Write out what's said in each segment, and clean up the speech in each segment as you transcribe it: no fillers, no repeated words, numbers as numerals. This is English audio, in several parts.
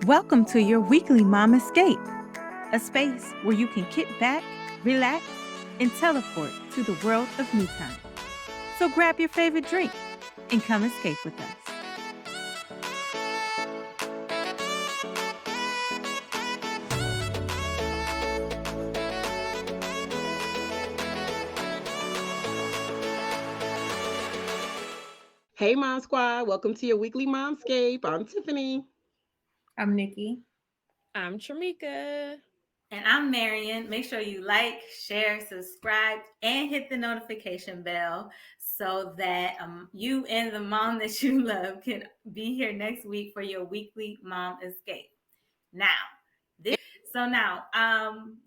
Welcome to your weekly Mom Escape, a space where you can kick back, relax, and teleport to the world of me time. So grab your favorite drink and come escape with us. Hey, Mom Squad. Welcome to your weekly Momscape. I'm Tiffany. I'm Nikki. I'm Tramika. And I'm Marian. Make sure you like, share, subscribe, and hit the notification bell so that you and the mom that you love can be here next week for your weekly Mom Escape.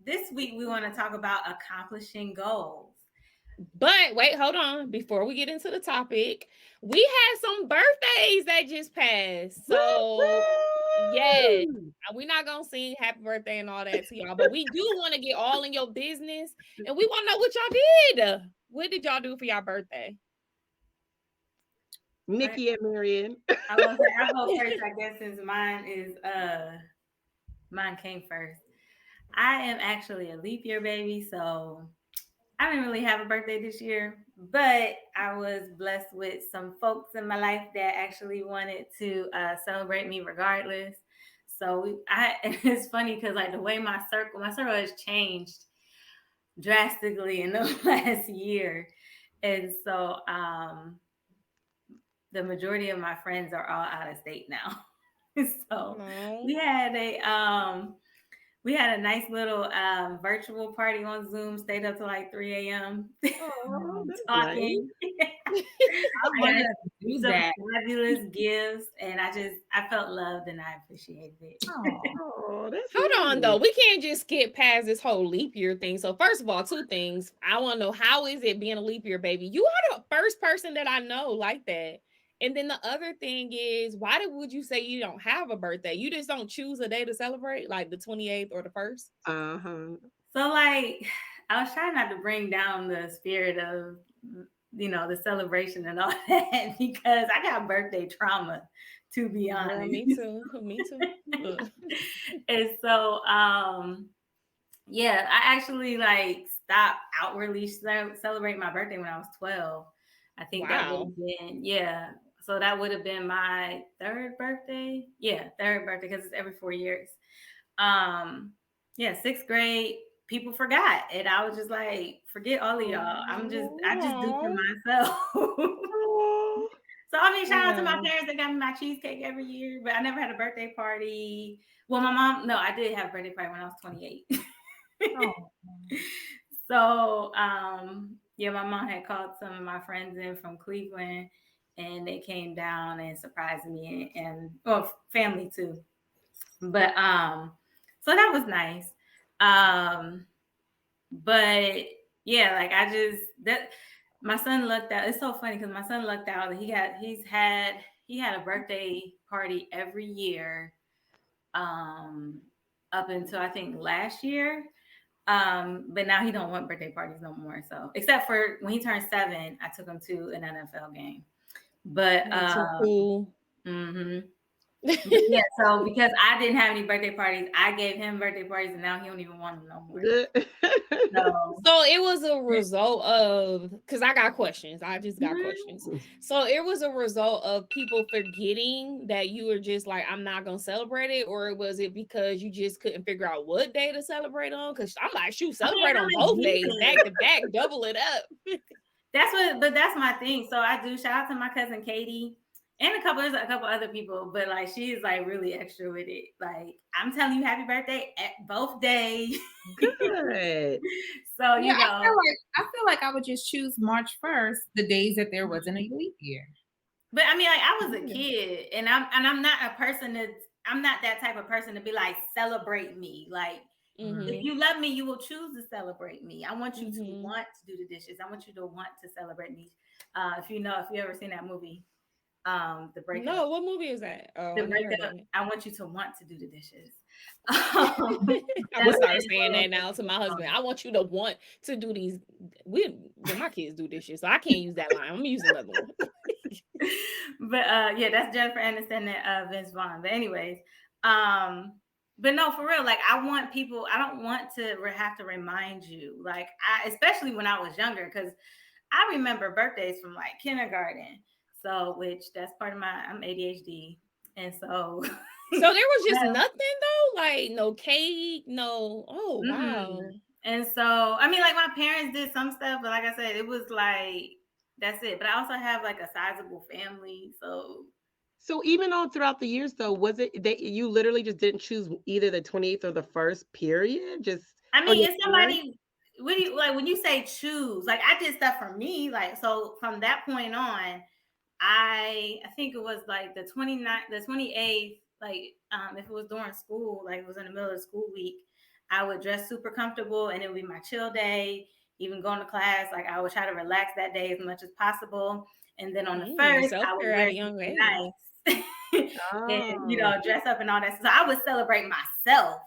This week we want to talk about accomplishing goals. But wait, hold on. Before we get into the topic, we had some birthdays that just passed. So, yes, we're not going to sing happy birthday and all that to y'all, but we do want to get all in your business and we want to know what y'all did. What did y'all do for y'all birthday? Nikki and Marian. I'll go first, I guess, since mine came first. I am actually a leap year baby, so I didn't really have a birthday this year, but I was blessed with some folks in my life that actually wanted to celebrate me regardless. So it's funny because like the way my circle has changed drastically in the last year, and so the majority of my friends are all out of state now. So we had a nice little virtual party on Zoom. Stayed up to like 3 a.m. talking. I wanted to do some that. fabulous gifts, and I felt loved and I appreciated it. Oh, that's Hold nice. on though. We can't just skip past this whole leap year thing. So first of all, two things. I want to know, how is it being a leap year baby? You are the first person that I know like that. And then the other thing is, would you say you don't have a birthday? You just don't choose a day to celebrate, like the 28th or the 1st? So like, I was trying not to bring down the spirit of, the celebration and all that because I got birthday trauma, to be honest. Girl, me too. And so, yeah, I actually like stopped outwardly celebrating my birthday when I was 12. I think that would have been, yeah. So that would have been my third birthday. Yeah, third birthday because it's every 4 years. Yeah, sixth grade, people forgot. And I was just like, forget all of y'all. I just do for myself. So I mean, shout out to my parents that got me my cheesecake every year, but I never had a birthday party. Well, my mom, no, I did have a birthday party when I was 28. So yeah, my mom had called some of my friends in from Cleveland and they came down and surprised me and family too. But so that was nice. But yeah, like my son lucked out. It's so funny because my son lucked out. He had a birthday party every year up until I think last year. But now he don't want birthday parties no more. So except for when he turned 7, I took him to an NFL game. But so cool. Yeah, so because I didn't have any birthday parties, I gave him birthday parties, and now he don't even want them no more. So it was a result of, because I got questions. I just got questions. So it was a result of people forgetting that you were just like, I'm not gonna celebrate it, or was it because you just couldn't figure out what day to celebrate on? Because I'm like, shoot, celebrate on both days, back to back, double it up. That's my thing. So I do shout out to my cousin Katie. And there's a couple other people, but like she's like really extra with it. Like, I'm telling you, happy birthday at both days. Good. So I feel like I would just choose March 1st, the days that there wasn't a leap year. But I mean, like I was a kid, and I'm not that type of person to be like, celebrate me. Like, if you love me, you will choose to celebrate me. I want you to want to do the dishes. I want you to want to celebrate me. If you ever seen that movie. The breakup. No, what movie is that? The breakup. I want you to want to do the dishes. I'm gonna start saying that now to my husband. I want you to want to do these. My kids do dishes, so I can't use that line. I'm gonna use another one. But yeah, that's Jennifer Aniston and Vince Vaughn. But anyways, But no, for real, like I want people, I don't want to have to remind you, like especially when I was younger, because I remember birthdays from like kindergarten. So, which that's part of I'm ADHD. And so. So there was just nothing though, like no cake, no, oh wow. And so, I mean, like my parents did some stuff, but like I said, it was like, that's it. But I also have like a sizable family. So even all throughout the years, though, was it that you literally just didn't choose either the 28th or the 1st period? Just I mean, if somebody, when you say choose, like I did stuff for me, like, so from that point on, I think it was like the 29th, the 28th, like if it was during school, like it was in the middle of the school week, I would dress super comfortable and it would be my chill day. Even going to class, like I would try to relax that day as much as possible. And then on the 1st, I would wear something nice. And dress up and all that. So I would celebrate myself.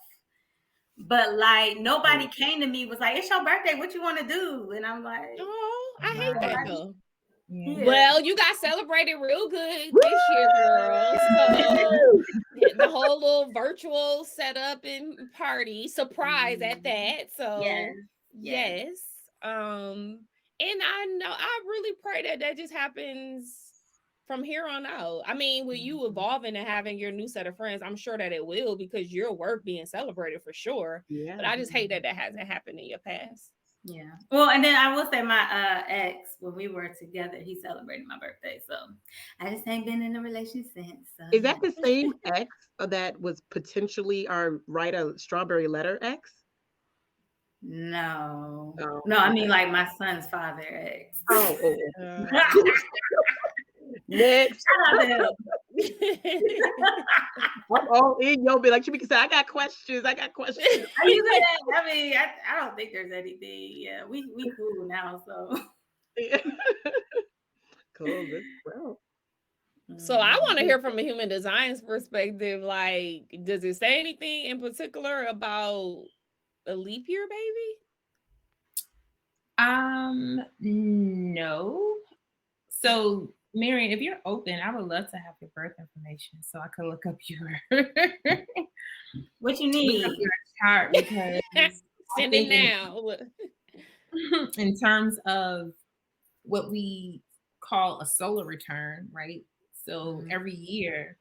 But like nobody came to me was like, it's your birthday, what you want to do? And I'm like, oh, I hate that though. Yeah. Well, you got celebrated real good this year, girl. So the whole little virtual setup and party surprise at that. So yes. And I know I really pray that just happens from here on out. I mean, with you evolving and having your new set of friends, I'm sure that it will, because your work being celebrated for sure. Yeah. But I just hate that hasn't happened in your past. Yeah. Well, and then I will say my ex, when we were together, he celebrated my birthday. So I just ain't been in a relationship since. So. Is that the same ex that was potentially our write a strawberry letter ex? No. Oh, no, I mean like my son's father ex. Oh. Next. I'm all in your bit. Like she can say, I got questions. I mean, I don't think there's anything. Yeah, we cool now, so. Cool. Well. So I want to hear from a human design's perspective. Like, does it say anything in particular about a leap year, baby? No. So Marian, if you're open, I would love to have your birth information so I could look up your what you need your chart, because send it now. In terms of what we call a solar return, right? So every year,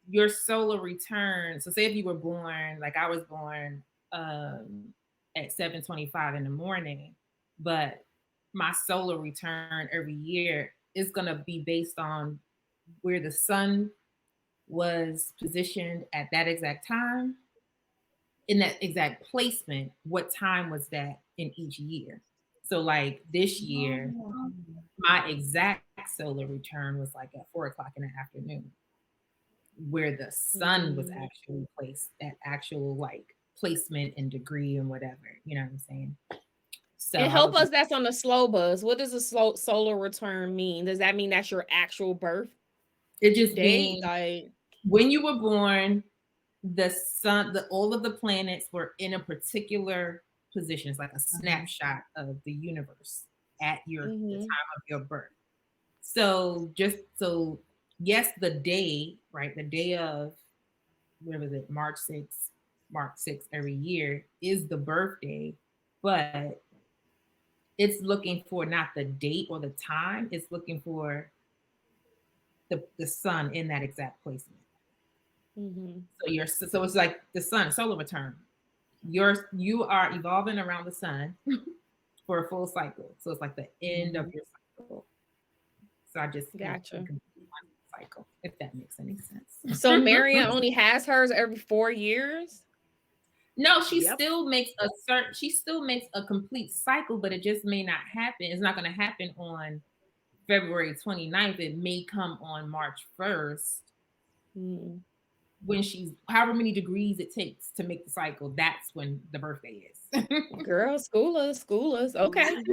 your solar return. So say if you were born, like I was born at 7:25 in the morning, but my solar return every year is going to be based on where the sun was positioned at that exact time, in that exact placement. What time was that in each year? So like this year, my exact solar return was like at 4:00 in the afternoon, where the sun was actually placed at actual like placement and degree and whatever, you know what I'm saying? So and help us, that's on the slow buzz. What does a solar return mean? Does that mean that's your actual birth? It just means like when you were born, the sun, all of the planets were in a particular position. It's like a snapshot of the universe at the time of your birth. So yes, the day, right? The day of, where was it? March 6th every year is the birthday, but it's looking for not the date or the time. It's looking for the sun in that exact placement. So it's like the sun, solar return. You are evolving around the sun for a full cycle. So it's like the end of your cycle. So I just gotcha. Cycle, if that makes any sense. So Marian only has hers every 4 years? No, she still makes a complete cycle, but it just may not happen. It's not going to happen on February 29th. It may come on March 1st. When she's however many degrees it takes to make the cycle, that's when the birthday is. Girl, school us. Okay. I'm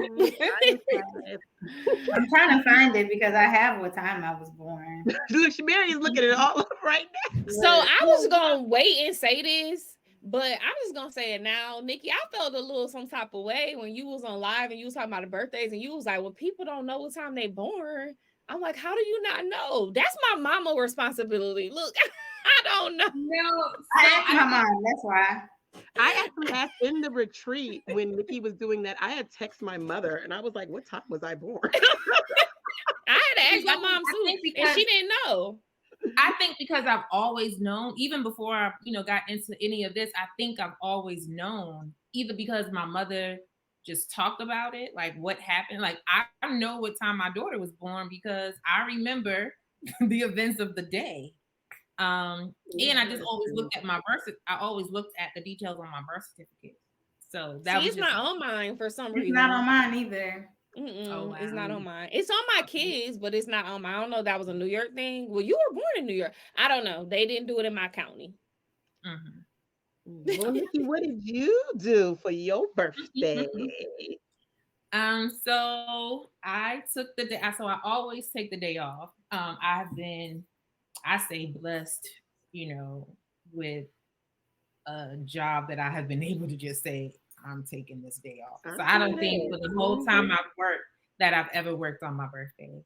trying to find it because I have what time I was born. Look, Marian's looking at it all up right now. So I was gonna wait and say this, but I'm just gonna say it now. Nikki, I felt a little some type of way when you was on live and you was talking about the birthdays and you was like, well, people don't know what time they born. I'm like, how do you not know? That's my mama responsibility. Look, I don't know. No, I so asked my mom. That's why. I actually asked in the retreat when Nikki was doing that. I had texted my mother and I was like, what time was I born? I had to ask my I mom too, think and she because- didn't know. I think because I've always known, even before I, got into any of this, I think I've always known, either because my mother just talked about it, like what happened. Like I know what time my daughter was born because I remember the events of the day. And I just always looked at I always looked at the details on my birth certificate. So that See, was it's not on mine for some It's reason. not on mine either. Oh, It's not wow. on mine. It's on my kids, but it's not on mine. I don't know if that was a New York thing. Well, you were born in New York. I don't know. They didn't do it in my county. Mhm. Well, Nikki, what did you do for your birthday? So I took the day. So I always take the day off. I've been, I say, blessed, with a job that I have been able to just say, I'm taking this day off. So I don't think for the whole time I've worked that I've ever worked on my birthday.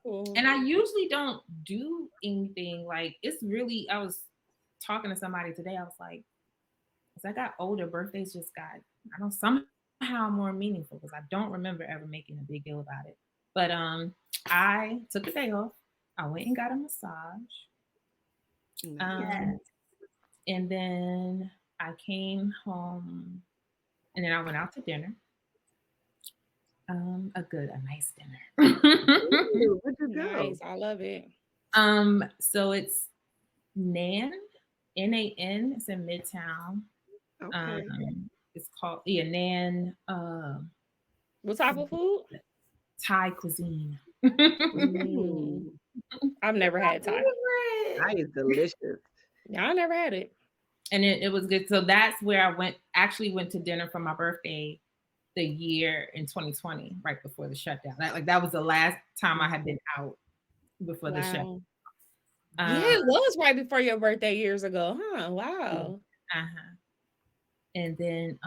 Cool. And I usually don't do anything like it's really, I was talking to somebody today. I was like, as I got older, birthdays just got, I don't somehow more meaningful because I don't remember ever making a big deal about it. But I took the day off. I went and got a massage. And then I came home and then I went out to dinner. A nice dinner. Ooh, where'd you go? Nice. I love it. So it's Nan, Nan. It's in Midtown. Okay. It's called Nan. What type of food? Thai cuisine. I've never had Thai. Thai is delicious. I never had it. And it was good. So that's where I actually went to dinner for my birthday the year in 2020, right before the shutdown. That was the last time I had been out before the shutdown. Yeah, it was right before your birthday years ago, huh? Wow. And then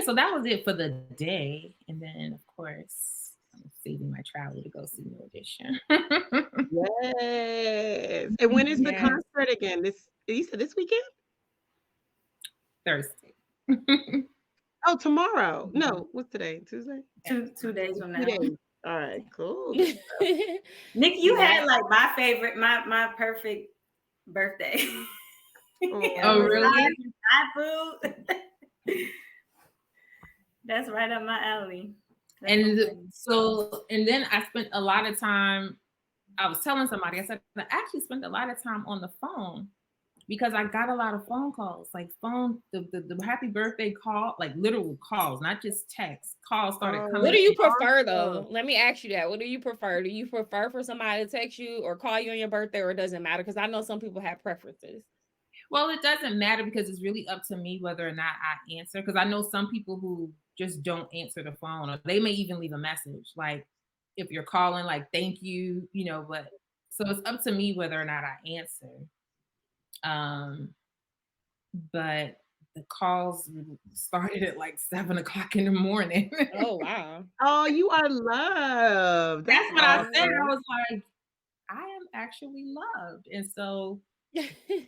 so that was it for the day. And then of course I'm saving my travel to go see New Edition. Yes. And when is the concert again? You said this weekend? Thursday. Oh, tomorrow. No, what's today? Tuesday? 2 days from now. 2 days. All right, cool. Nikki, you had like my favorite, my perfect birthday. Oh, really? Thai food. That's right up my alley. And then I spent a lot of time, I was telling somebody, I said, I actually spent a lot of time on the phone because I got a lot of phone calls, like the happy birthday call, like literal calls, not just text. Calls started coming. What do you prefer though? Let me ask you that. What do you prefer? Do you prefer for somebody to text you or call you on your birthday, or it doesn't matter? Because I know some people have preferences. Well, it doesn't matter because it's really up to me whether or not I answer. Because I know some people who just don't answer the phone, or they may even leave a message. Like if you're calling, like, thank you, but so it's up to me whether or not I answer. But the calls started at like 7:00 in the morning. Oh, wow. Oh, you are loved. That's what I said. I was like, I am actually loved. And so,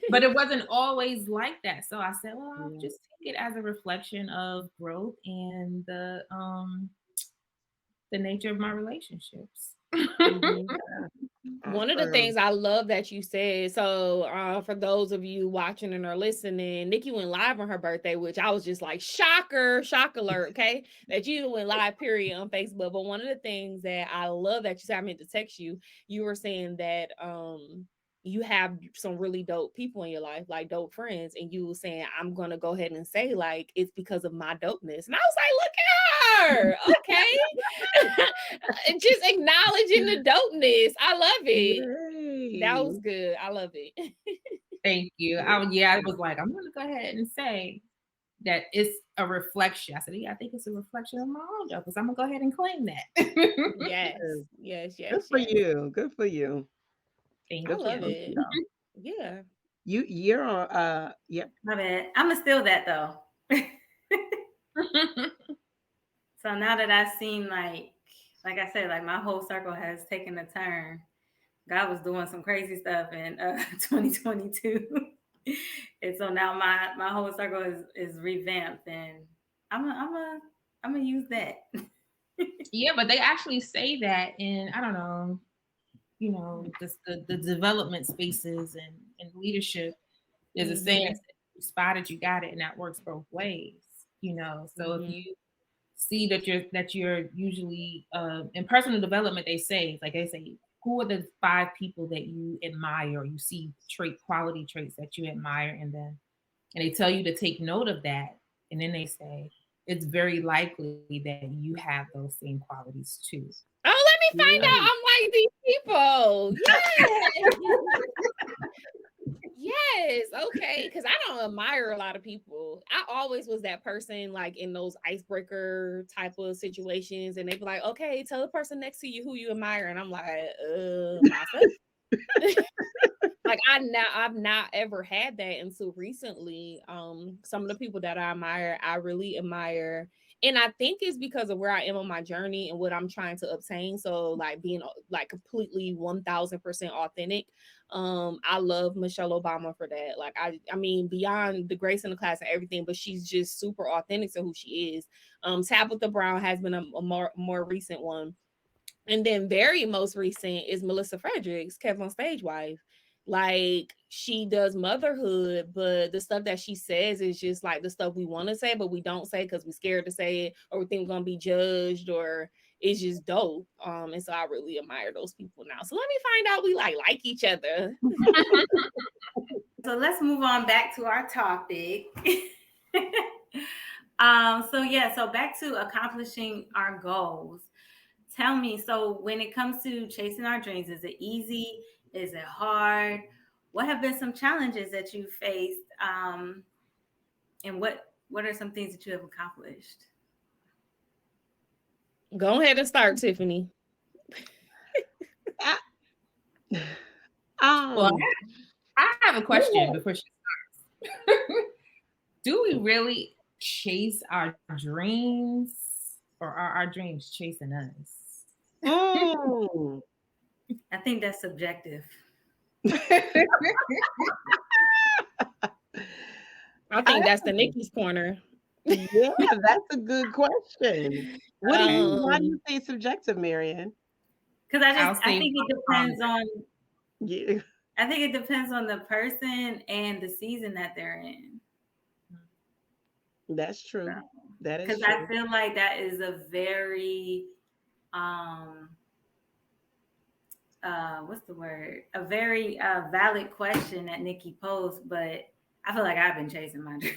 but it wasn't always like that. So I said, well, I'll just take it as a reflection of growth and the nature of my relationships. One of the things I love that you said, so for those of you watching and are listening, Nikki went live on her birthday, which I was just like, shock alert, okay? That you went live, period, on Facebook. But one of the things that I love that you said, I meant to text you, you were saying that you have some really dope people in your life, like dope friends, and you were saying, I'm gonna go ahead and say, like, it's because of my dopeness. And I was like, look at her, okay? And just acknowledging the dopeness. I love it. Yay. That was good. I love it. Thank you. I was like, I'm gonna go ahead and say that it's a reflection. I said, I think it's a reflection of my own dopeness. I'm gonna go ahead and claim that. Yes. Good for you. Good for you. Thank you. I love it. Yeah. You're on My bad. I'ma steal that though. So now that I've seen like I said, like my whole circle has taken a turn. God was doing some crazy stuff in 2022. And so now my whole circle is revamped, and I'm gonna use that. Yeah, but they actually say that in, I don't know, the development spaces and leadership. There's a saying that says, you spotted, you got it, and that works both ways. So if you see that you're usually in personal development, they say who are the 5 people that you admire, or you see quality traits that you admire in them, and they tell you to take note of that, and then they say it's very likely that you have those same qualities too. Oh, let me find out I'm like these people. Yes, okay, because I don't admire a lot of people. I always was that person, like in those icebreaker type of situations, and they be like, "Okay, tell the person next to you who you admire," and I'm like, myself. Like I've not ever had that until recently. Some of the people that I admire, I really admire. And I think it's because of where I am on my journey and what I'm trying to obtain. So like being like completely 1000% authentic. I love Michelle Obama for that. Like I mean, beyond the grace in the class and everything, but she's just super authentic to who she is. Tabitha Brown has been a more recent one. And then very most recent is Melissa Fredericks, Kevin on Stage wife. Like she does motherhood, but the stuff that she says is just like the stuff we want to say, but we don't say because we're scared to say it, or we think we're gonna be judged, or it's just dope. And so I really admire those people now. So let me find out we like each other. So let's move on back to our topic. So back to accomplishing our goals. Tell me, so when it comes to chasing our dreams, is it easy? Is it hard? What have been some challenges that you faced? And what are some things that you have accomplished? Go ahead and start, Tiffany. Well, I have a question before she starts. Do we really chase our dreams, or are our dreams chasing us? I think that's subjective. I think that's the Nikki's corner. Yeah, that's a good question. Why do you say subjective, Marian? Because I think it depends on. Yeah. I think it depends on the person and the season that they're in. That's true. So, that is because I feel like that is a very what's the word? A very valid question that Nikki posed, but I feel like I've been chasing my dreams.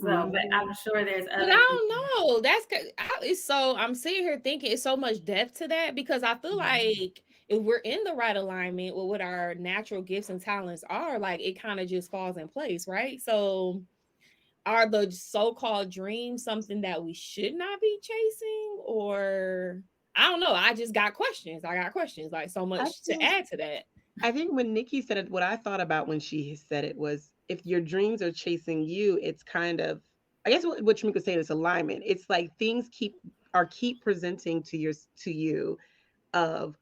So, but I'm sure there's other. But I don't know. I'm sitting here thinking it's so much depth to that, because I feel like if we're in the right alignment with what our natural gifts and talents are, like it kind of just falls in place, right? So are the so-called dreams something that we should not be chasing? Or I don't know. I just got questions. Like so much to add to that. I think when Nikki said it, what I thought about when she said it was, if your dreams are chasing you, it's kind of, I guess what Shamika saying is alignment. It's like things keep presenting to you of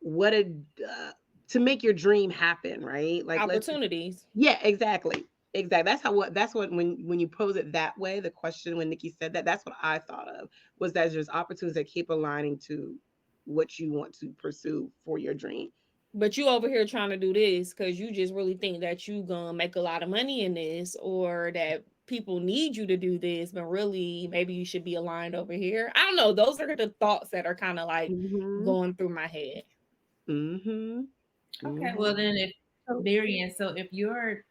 what to make your dream happen, right? Like opportunities. Yeah, exactly. That's what when you pose it that way, the question when Nikki said that, that's what I thought of, was that there's opportunities that keep aligning to what you want to pursue for your dream. But you over here trying to do this because you just really think that you gonna make a lot of money in this, or that people need you to do this, but really maybe you should be aligned over here. I don't know. Those are the thoughts that are kind of like going through my head. Okay, well then, if Marian, so if you are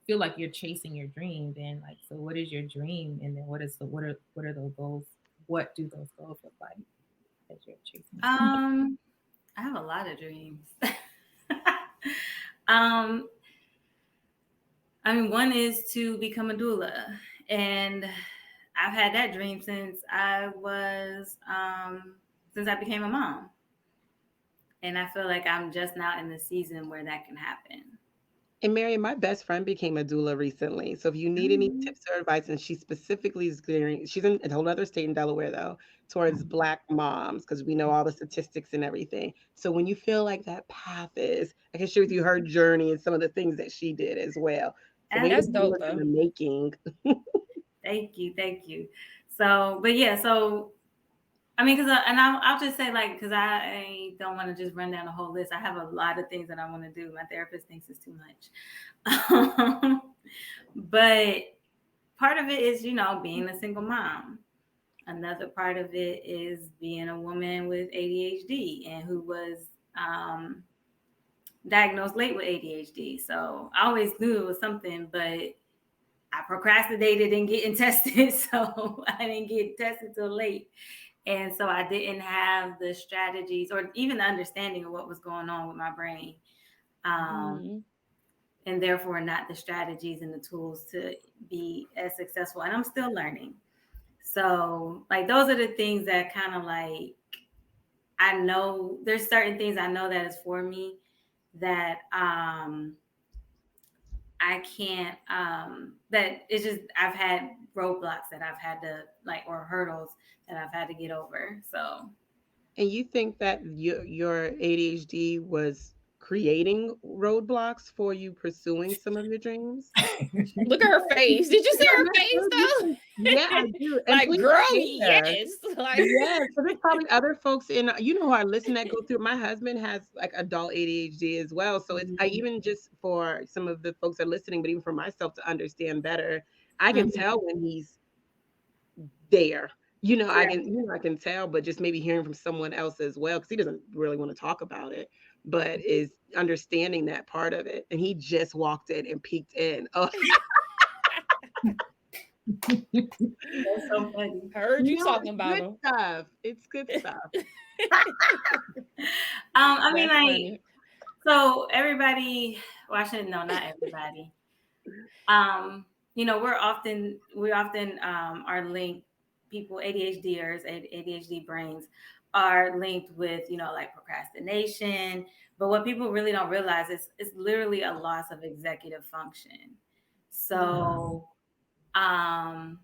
feel like you're chasing your dream, then like, so what is your dream, and then what are those goals? What do those goals look like that you're chasing? I have a lot of dreams. I mean, one is to become a doula, and I've had that dream since I became a mom. And I feel like I'm just now in the season where that can happen. And Marian, my best friend became a doula recently. So if you need any tips or advice, and she specifically is gearing, she's in a whole other state in Delaware though, towards Black moms, because we know all the statistics and everything. So when you feel like that path is, I can share with you her journey and some of the things that she did as well. So maybe That's the dope doulas in though. the making. Thank you, thank you. So, but yeah, so I mean, because and I'll just say like, because I don't want to just run down the whole list. I have a lot of things that I want to do. My therapist thinks it's too much, but part of it is, you know, being a single mom. Another part of it is being a woman with ADHD and who was um, diagnosed late with ADHD. So I always knew it was something, but I procrastinated in getting tested. So I didn't get tested till late. And so I didn't have the strategies or even the understanding of what was going on with my brain. Mhm. And therefore not the strategies and the tools to be as successful. And I'm still learning. So like those are the things that kind of like I know there's certain things I know that is for me that I can't that it's just I've had roadblocks that I've had to like or hurdles that I've had to get over. So And you think that your ADHD was creating roadblocks for you pursuing some of your dreams? Look at her face. Did you see No, her that's face good. though? Yeah, I do. And Like, please girl, share. yes. Like, Yes, so there's probably other folks in who are listening that go through. My husband has like adult ADHD as well, so it's I even just for some of the folks that are listening, but even for myself to understand better, I can mhm. tell when he's there. Yeah. I can tell, but just maybe hearing from someone else as well, because he doesn't really want to talk about it, but is understanding that part of it. And he just walked in and peeked in. Oh, That's so funny. heard you no, talking it's about good him. stuff. It's good stuff. I mean, That's like, funny. so everybody, well, I shouldn't know, not everybody. Um, you know, we often are linked, people, ADHDers, ADHD brains are linked with, you know, like procrastination. But what people really don't realize is it's literally a loss of executive function. So, um,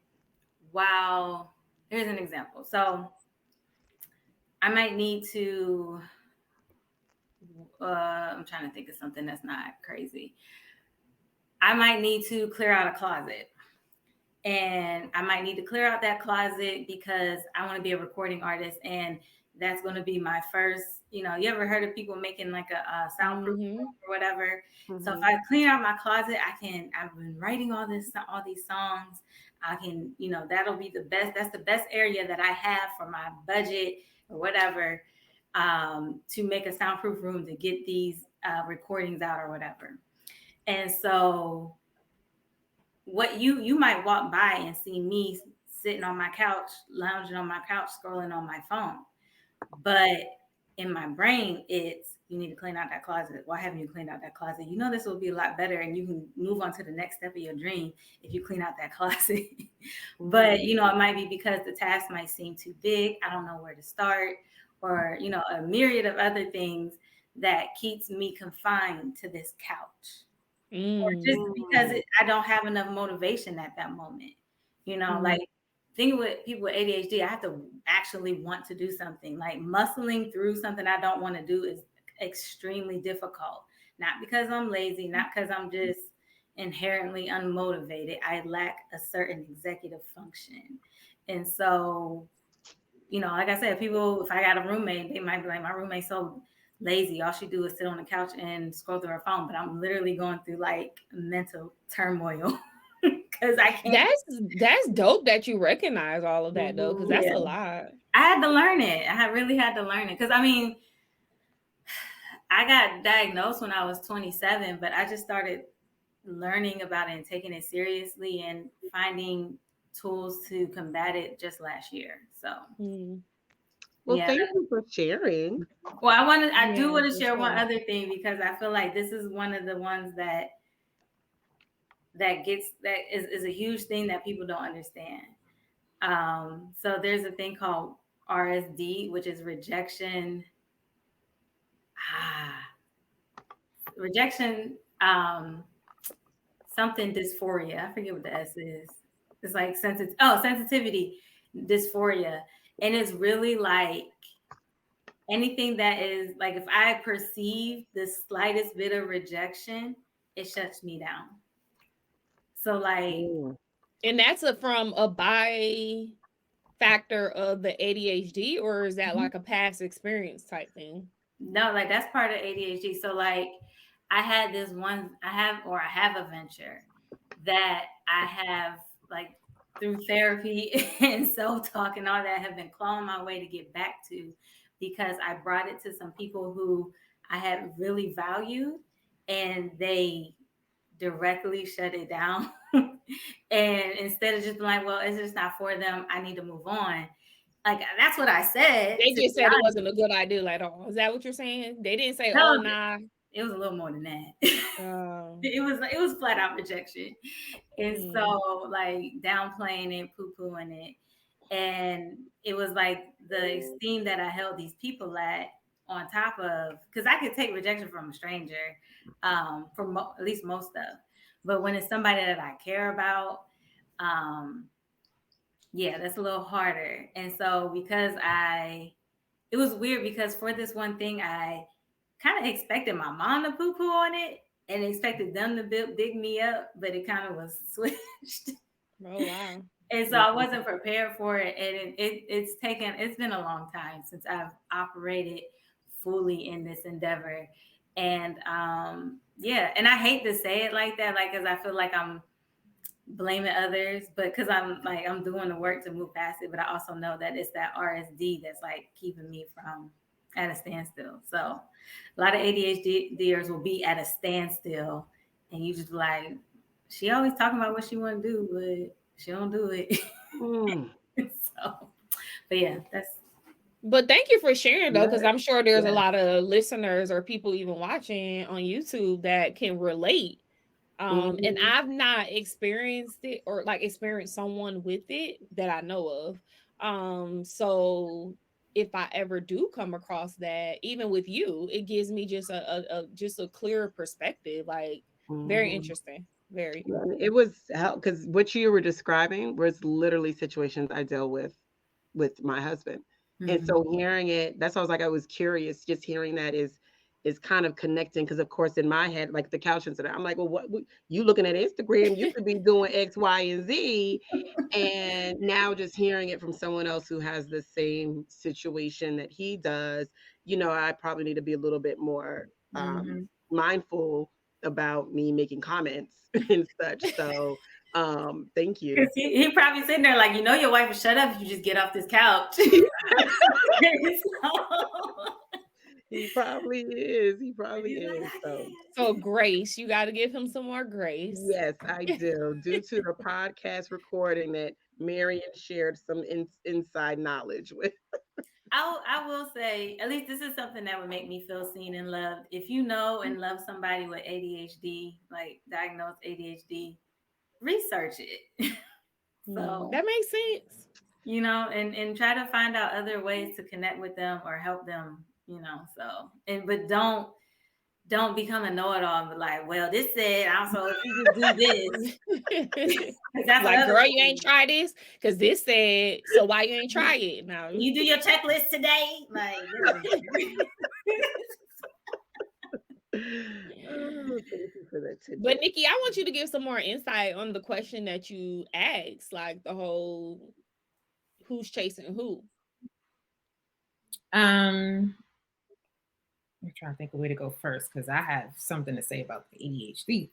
while here's an example. So I might need to I'm trying to think of something that's not crazy. I might need to clear out a closet. And I might need to clear out that closet because I want to be a recording artist. And that's going to be my first, you know, you ever heard of people making like a soundproof Mm-hmm. or whatever? So if Mhm. I clean out my closet, I've been writing all these songs. I can, you know, that'll be the best. That's the best area that I have for my budget or whatever, to make a soundproof room to get these recordings out or whatever. And so what you might walk by and see me sitting on my couch, lounging on my couch, scrolling on my phone. But in my brain, it's you need to clean out that closet. Why haven't you cleaned out that closet? You know this will be a lot better and you can move on to the next step of your dream if you clean out that closet. But you know, it might be because the task might seem too big. I don't know where to start, or you know, a myriad of other things that keeps me confined to this couch or just Mm. because I don't have enough motivation at that moment. You know, like think with people with ADHD, I have to actually want to do something. Like muscling through something I don't want to do is extremely difficult. Not because I'm lazy, not because I'm just inherently unmotivated. I lack a certain executive function. And so, you know, like I said, people, if I got a roommate, they might be like, my roommate's so lazy. All she do is sit on the couch and scroll through her phone. But I'm literally going through like mental turmoil because I can't. That's dope that you recognize all of that though, because that's Yeah, a lot. I had to learn it. I really had to learn it because I mean, I got diagnosed when I was 27, but I just started learning about it and taking it seriously and finding tools to combat it just last year. So Mm. Well, yeah. thank you for sharing. Well, I do Yeah, want to for share one sure. other thing because I feel like this is one of the ones that is a huge thing that people don't understand. So there's a thing called RSD, which is rejection something dysphoria. I forget what the S is. It's like sensitivity dysphoria. And it's really like anything that is like, if I perceive the slightest bit of rejection, it shuts me down. So like, and that's from a by factor of the ADHD, or is that like a past experience type thing? No, like that's part of ADHD. So like I have a venture that I have like through therapy and self-talk and all that have been clawing my way to get back to, because I brought it to some people who I had really valued and they directly shut it down. And instead of just being like, well, it's just not for them, I need to move on. Like that's what I said. They just said it wasn't a good idea at all. Is that what you're saying? They didn't say, No, oh nah. It was a little more than that. It was flat out rejection. And so like downplaying it, poo-pooing it. And it was like the esteem that I held these people at, on top of, because I could take rejection from a stranger, at least most stuff. But when it's somebody that I care about, yeah, that's a little harder. And so it was weird because for this one thing, I kind of expected my mom to poo-poo on it and expected them to dig me up, but it kind of was switched. Oh, wow. And so I wasn't prepared for it. And it's been a long time since I've operated fully in this endeavor. And yeah, and I hate to say it like that, like, because I feel like I'm blaming others, but because I'm doing the work to move past it. But I also know that it's that RSD that's like keeping me from at a standstill. So a lot of ADHDers will be at a standstill, and you just like, she always talking about what she want to do, but she don't do it. So, but yeah, But thank you for sharing though, because I'm sure there's a lot of listeners or people even watching on YouTube that can relate. And I've not experienced it or like experienced someone with it that I know of. So if I ever do come across that, even with you, it gives me just a clearer perspective. Like very interesting. Very. It was because what you were describing was literally situations I dealt with my husband. And so hearing it, that's why I was curious. Just hearing that is kind of connecting, because of course in my head, like the couch incident, I'm like, well, what you looking at Instagram, you could be doing X, Y, and Z. And now just hearing it from someone else who has the same situation that he does, I probably need to be a little bit more mindful about me making comments and such. So thank you. Because he probably sitting there like, your wife will shut up if you just get off this couch. He probably is. He probably is. So grace, you got to give him some more grace. Yes, I do. Due to the podcast recording that Marian shared some inside knowledge with. I will say, at least this is something that would make me feel seen and loved. If you know and love somebody with ADHD, like diagnosed ADHD, research it. So that makes sense. And try to find out other ways to connect with them or help them, so, but don't become a know-it-all and be like, well, this said also if you just do this. That's like, girl, you ain't try this because this said, so why you ain't try it? Now you do your checklist today. Like, but Nikki, I want you to give some more insight on the question that you asked, like the whole who's chasing who. I'm trying to think of a way to go first because I have something to say about the ADHD.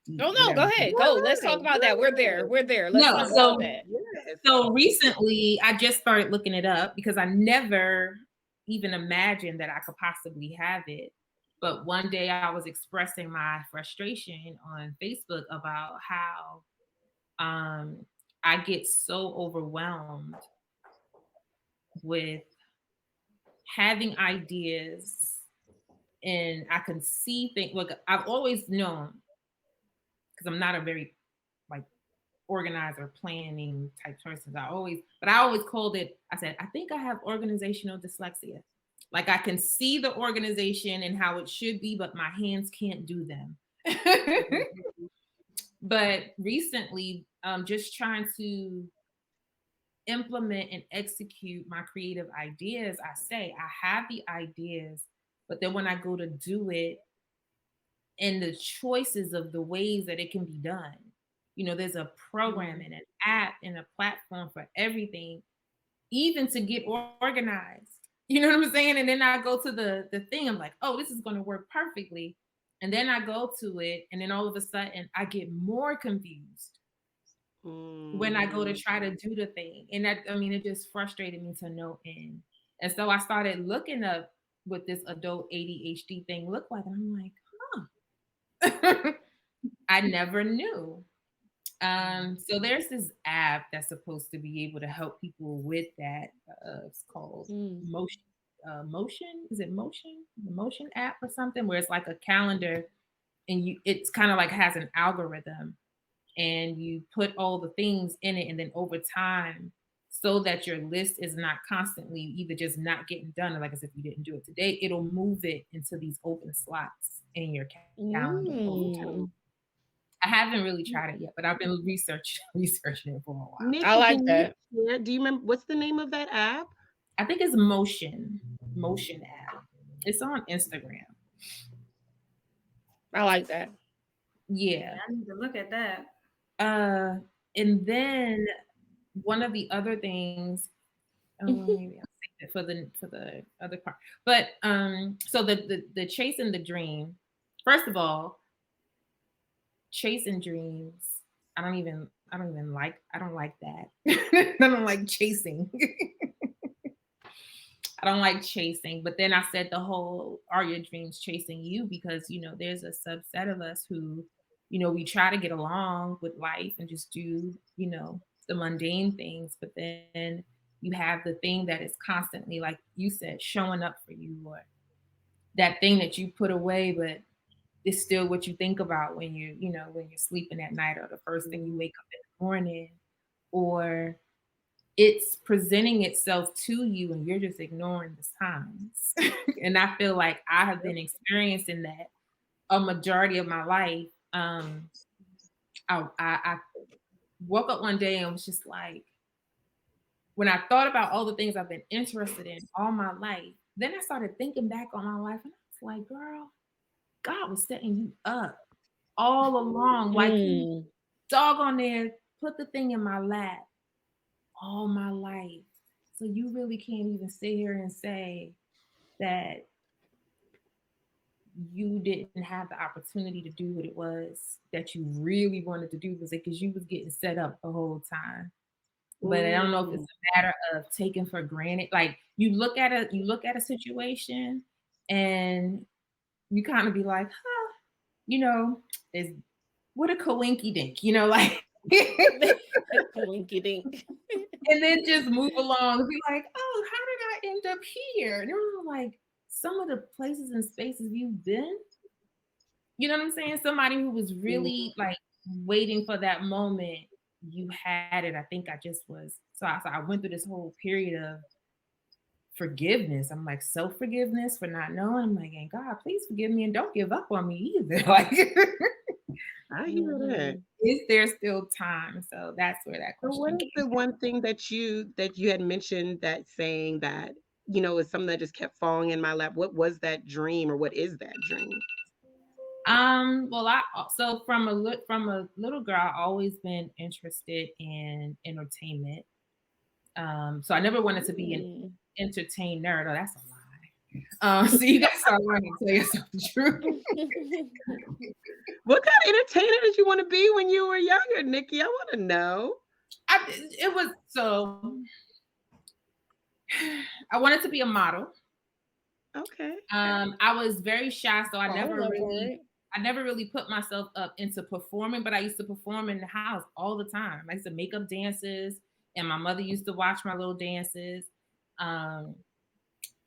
No, go ahead. Go. Let's talk about that. We're there. Let's talk about that. So recently I just started looking it up because I never even imagined that I could possibly have it. But one day I was expressing my frustration on Facebook about how I get so overwhelmed with having ideas, and I can see things. Look, I've always known, because I'm not a very like organizer, planning type person. I always called it, I said, I think I have organizational dyslexia. Like I can see the organization and how it should be, but my hands can't do them. But recently, just trying to implement and execute my creative ideas, I have the ideas, but then when I go to do it, and the choices of the ways that it can be done. There's a program and an app and a platform for everything, even to get organized. You know what I'm saying? And then I go to the thing, I'm like, oh, this is going to work perfectly. And then I go to it, and then all of a sudden I get more confused when I go to try to do the thing. And it just frustrated me to no end. And so I started looking up what this adult ADHD thing looked like. And I'm like, I never knew. So there's this app that's supposed to be able to help people with that. It's called Motion. Motion, is it Motion? The Motion app or something, where it's like a calendar, and it's kind of like has an algorithm, and you put all the things in it, and then over time, so that your list is not constantly either just not getting done, or like as if you didn't do it today, it'll move it into these open slots in your calendar. I haven't really tried it yet, but I've been researching it for a while. Nikki, I like that. Do you remember what's the name of that app? I think it's Motion app. It's on Instagram. I like that. Yeah. I need to look at that. And then one of the other things, maybe I'll save it for the other part. But so the chasing the dream. First of all, chasing dreams, I don't like that. I don't like chasing. I don't like chasing. But then I said the whole, are your dreams chasing you? Because, there's a subset of us who, we try to get along with life and just do, the mundane things. But then you have the thing that is constantly, like you said, showing up for you, or that thing that you put away, but it's still what you think about when you're sleeping at night, or the first thing you wake up in the morning, or it's presenting itself to you and you're just ignoring the signs. And I feel like I have been experiencing that a majority of my life. I woke up one day and was just like, when I thought about all the things I've been interested in all my life, then I started thinking back on my life, and I was like, girl, God was setting you up all along. Like, dog on there, put the thing in my lap all my life. So you really can't even sit here and say that you didn't have the opportunity to do what it was that you really wanted to do, because you was getting set up the whole time. But I don't know if it's a matter of taking for granted. Like, you look at a situation and you kind of be like, is what a coinky dink, like Coinky dink. and then just move along and be like, oh, how did I end up here? And I'm like, some of the places and spaces you've been, you know what I'm saying? Somebody who was really like waiting for that moment, you had it. I think I just was. So I went through this whole period of forgiveness. I'm like, self-forgiveness for not knowing. I'm like, and God, please forgive me and don't give up on me either. Like, I hear that. Is there still time? So that's where that question. So what is the one thing that you had mentioned, that saying that, is something that just kept falling in my lap? What was that dream, or what is that dream? Well, so from a little girl, I've always been interested in entertainment. So I never wanted to be an entertainer. No, that's a lie. So you gotta start learning to tell yourself the truth. What kind of entertainer did you want to be when you were younger, Nikki? I want to know. I wanted to be a model. Okay. I was very shy, so I never really put myself up into performing, but I used to perform in the house all the time. I used to make up dances, and my mother used to watch my little dances.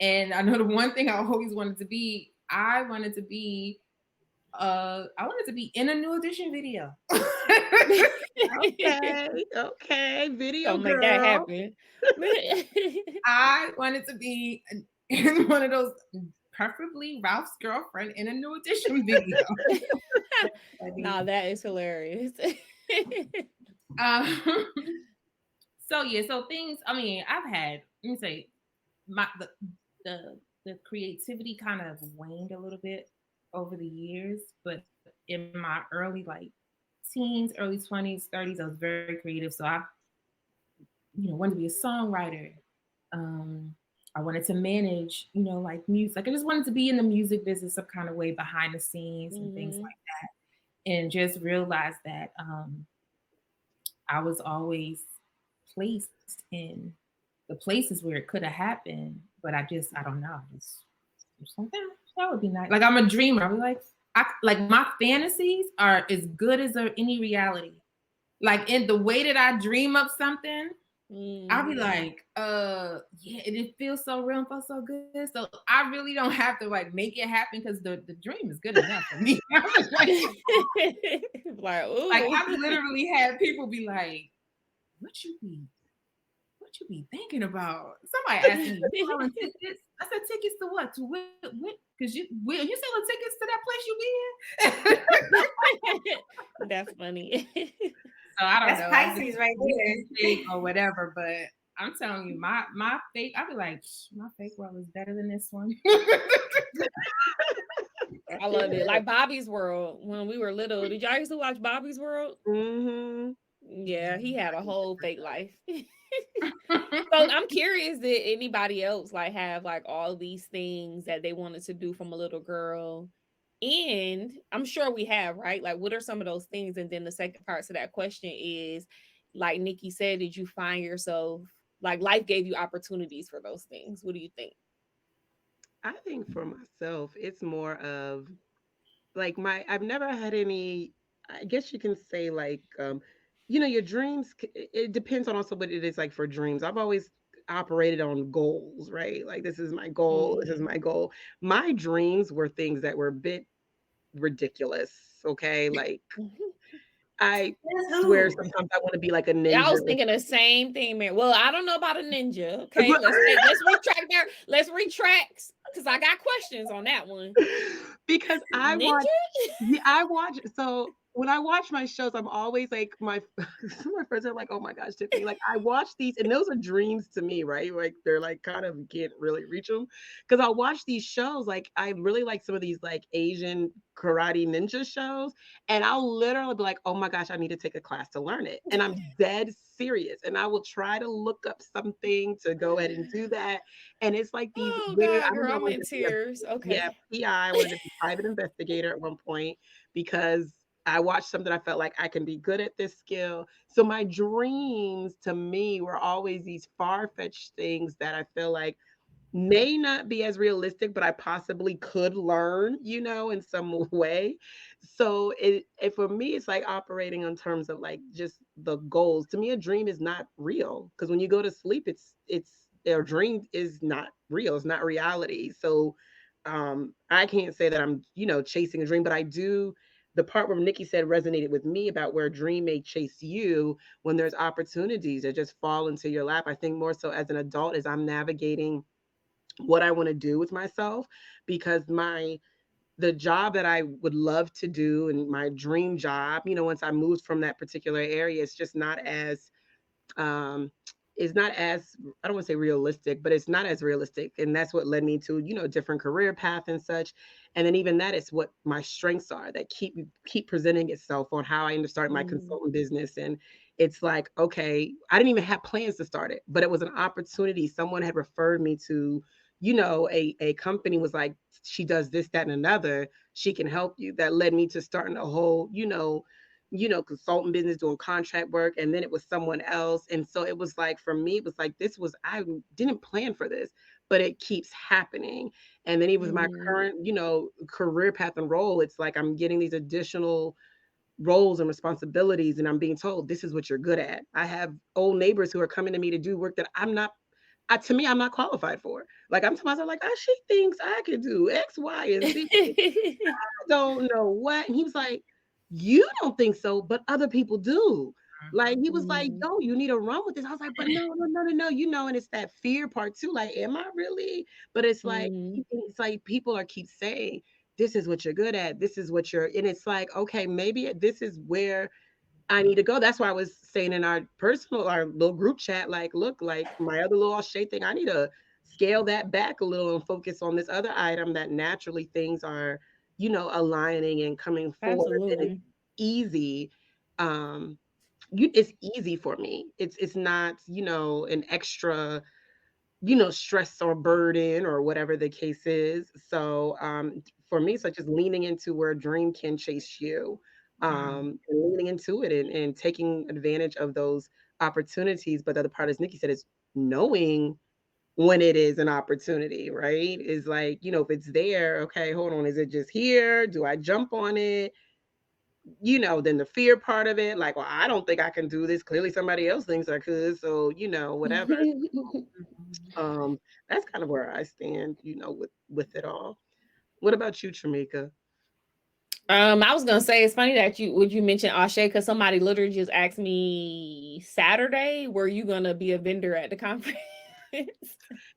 And I know the one thing I always wanted to be, I wanted to be in a New Edition video. Okay, video. Don't make that happen. I wanted to be in one of those, preferably Ralph's girlfriend, in a New Edition video. Nah, that is hilarious. Um, so yeah, so things. I mean, I've had. Let me say, my the creativity kind of waned a little bit over the years, but in my early teens, early 20s, 30s, I was very creative. So I wanted to be a songwriter. Um, I wanted to manage, like music. Like I just wanted to be in the music business some kind of way behind the scenes and things like that. And just realized that I was always placed in the places where it could have happened, but I don't know. Just like that would be nice. Like I'm a dreamer. I'm like my fantasies are as good as any reality. Like in the way that I dream up something, I'll be like, yeah, and it feels so real and feels so good. So I really don't have to like make it happen because the dream is good enough for me. Like, like ooh. I've literally had people be like, what you be thinking about? Somebody asked me, you selling tickets? I said, tickets to what? To what? Because you selling tickets to that place you be in? That's funny. So I don't That's know. Pisces right there. Or whatever, but I'm telling you, my fake, I'll be like, my fake world is better than this one. I love it. Like Bobby's World when we were little. Did y'all used to watch Bobby's World? Mm-hmm. Yeah, he had a whole fake life. So I'm curious, did anybody else like have like all these things that they wanted to do from a little girl? And I'm sure we have, right? Like, what are some of those things? And then the second part to that question is, like Nikki said, did you find yourself like life gave you opportunities for those things? What do you think? I think for myself, it's more of like I've never had any, I guess you can say like, your dreams, it depends on also what it is like for dreams. I've always operated on goals, right? Like this is my goal, this is my goal. My dreams were things that were a bit ridiculous, okay? Like I swear sometimes I want to be like a I ninja. was thinking the same thing, man. Well, I don't know about a ninja. Okay, let's retract there. Let's retract because I got questions on that one. Because Ninja? I watch. So when I watch my shows, I'm always like some of my friends are like, "Oh my gosh, Tiffany!" Like I watch these, and those are dreams to me, right? Like they're like kind of can't really reach them because I watch these shows. Like I really like some of these like Asian karate ninja shows, and I'll literally be like, "Oh my gosh, I need to take a class to learn it," and I'm dead serious, and I will try to look up something to go ahead and do that, and it's like these Oh weird. I God, remember girl, I I'm wanted in to be a tears. yeah, Okay. PI. I wanted to be private investigator at one point because I watched something I felt like I can be good at this skill. So my dreams to me were always these far-fetched things that I feel like may not be as realistic, but I possibly could learn, in some way. So it for me, it's like operating in terms of like just the goals. To me, a dream is not real because when you go to sleep, it's a dream is not real. It's not reality. So I can't say that I'm, chasing a dream, but I do. The part where Nikki said resonated with me about where a dream may chase you when there's opportunities that just fall into your lap. I think more so as an adult as I'm navigating what I want to do with myself because the job that I would love to do and my dream job, once I moved from that particular area, it's just not as um it's not as I don't want to say realistic, but it's not as realistic. And that's what led me to, a different career path and such. And then even that is what my strengths are that keep presenting itself on how I start my consultant business. And it's like, okay, I didn't even have plans to start it, but it was an opportunity. Someone had referred me to, a company was like, she does this, that, and another. She can help you. That led me to starting a whole, consultant business, doing contract work. And then it was someone else. And so it was like, for me, it was like, I didn't plan for this, but it keeps happening. And then even with my current, career path and role, it's like, I'm getting these additional roles and responsibilities. And I'm being told, this is what you're good at. I have old neighbors who are coming to me to do work that to me, I'm not qualified for. Like I'm to myself, like, she thinks I could do X, Y, and Z. Don't know what. And he was like, you don't think so, but other people do. Like he was like, yo, you need to run with this. I was like, but no, no, no, no, no, and it's that fear part too. Like, am I really? But it's like people are keep saying this is what you're good at. This is what you're, and it's like, okay, maybe this is where I need to go. That's why I was saying in our little group chat, like, look, like my other little shade thing, I need to scale that back a little and focus on this other item that naturally things are, aligning and coming forward. And it's Absolutely. easy. It's easy for me. It's not, an extra, stress or burden or whatever the case is. So for me, so just leaning into where a dream can chase you, and leaning into it and taking advantage of those opportunities. But the other part, as Nikki said, is knowing when it is an opportunity, right? Is like, if it's there, okay, hold on, is it just here? Do I jump on it? Then the fear part of it, like, well, I don't think I can do this. Clearly somebody else thinks I could. So, whatever. Um, that's kind of where I stand, with it all. What about you, Tramika? I was gonna say it's funny that you mention Ashe because somebody literally just asked me Saturday, were you gonna be a vendor at the conference?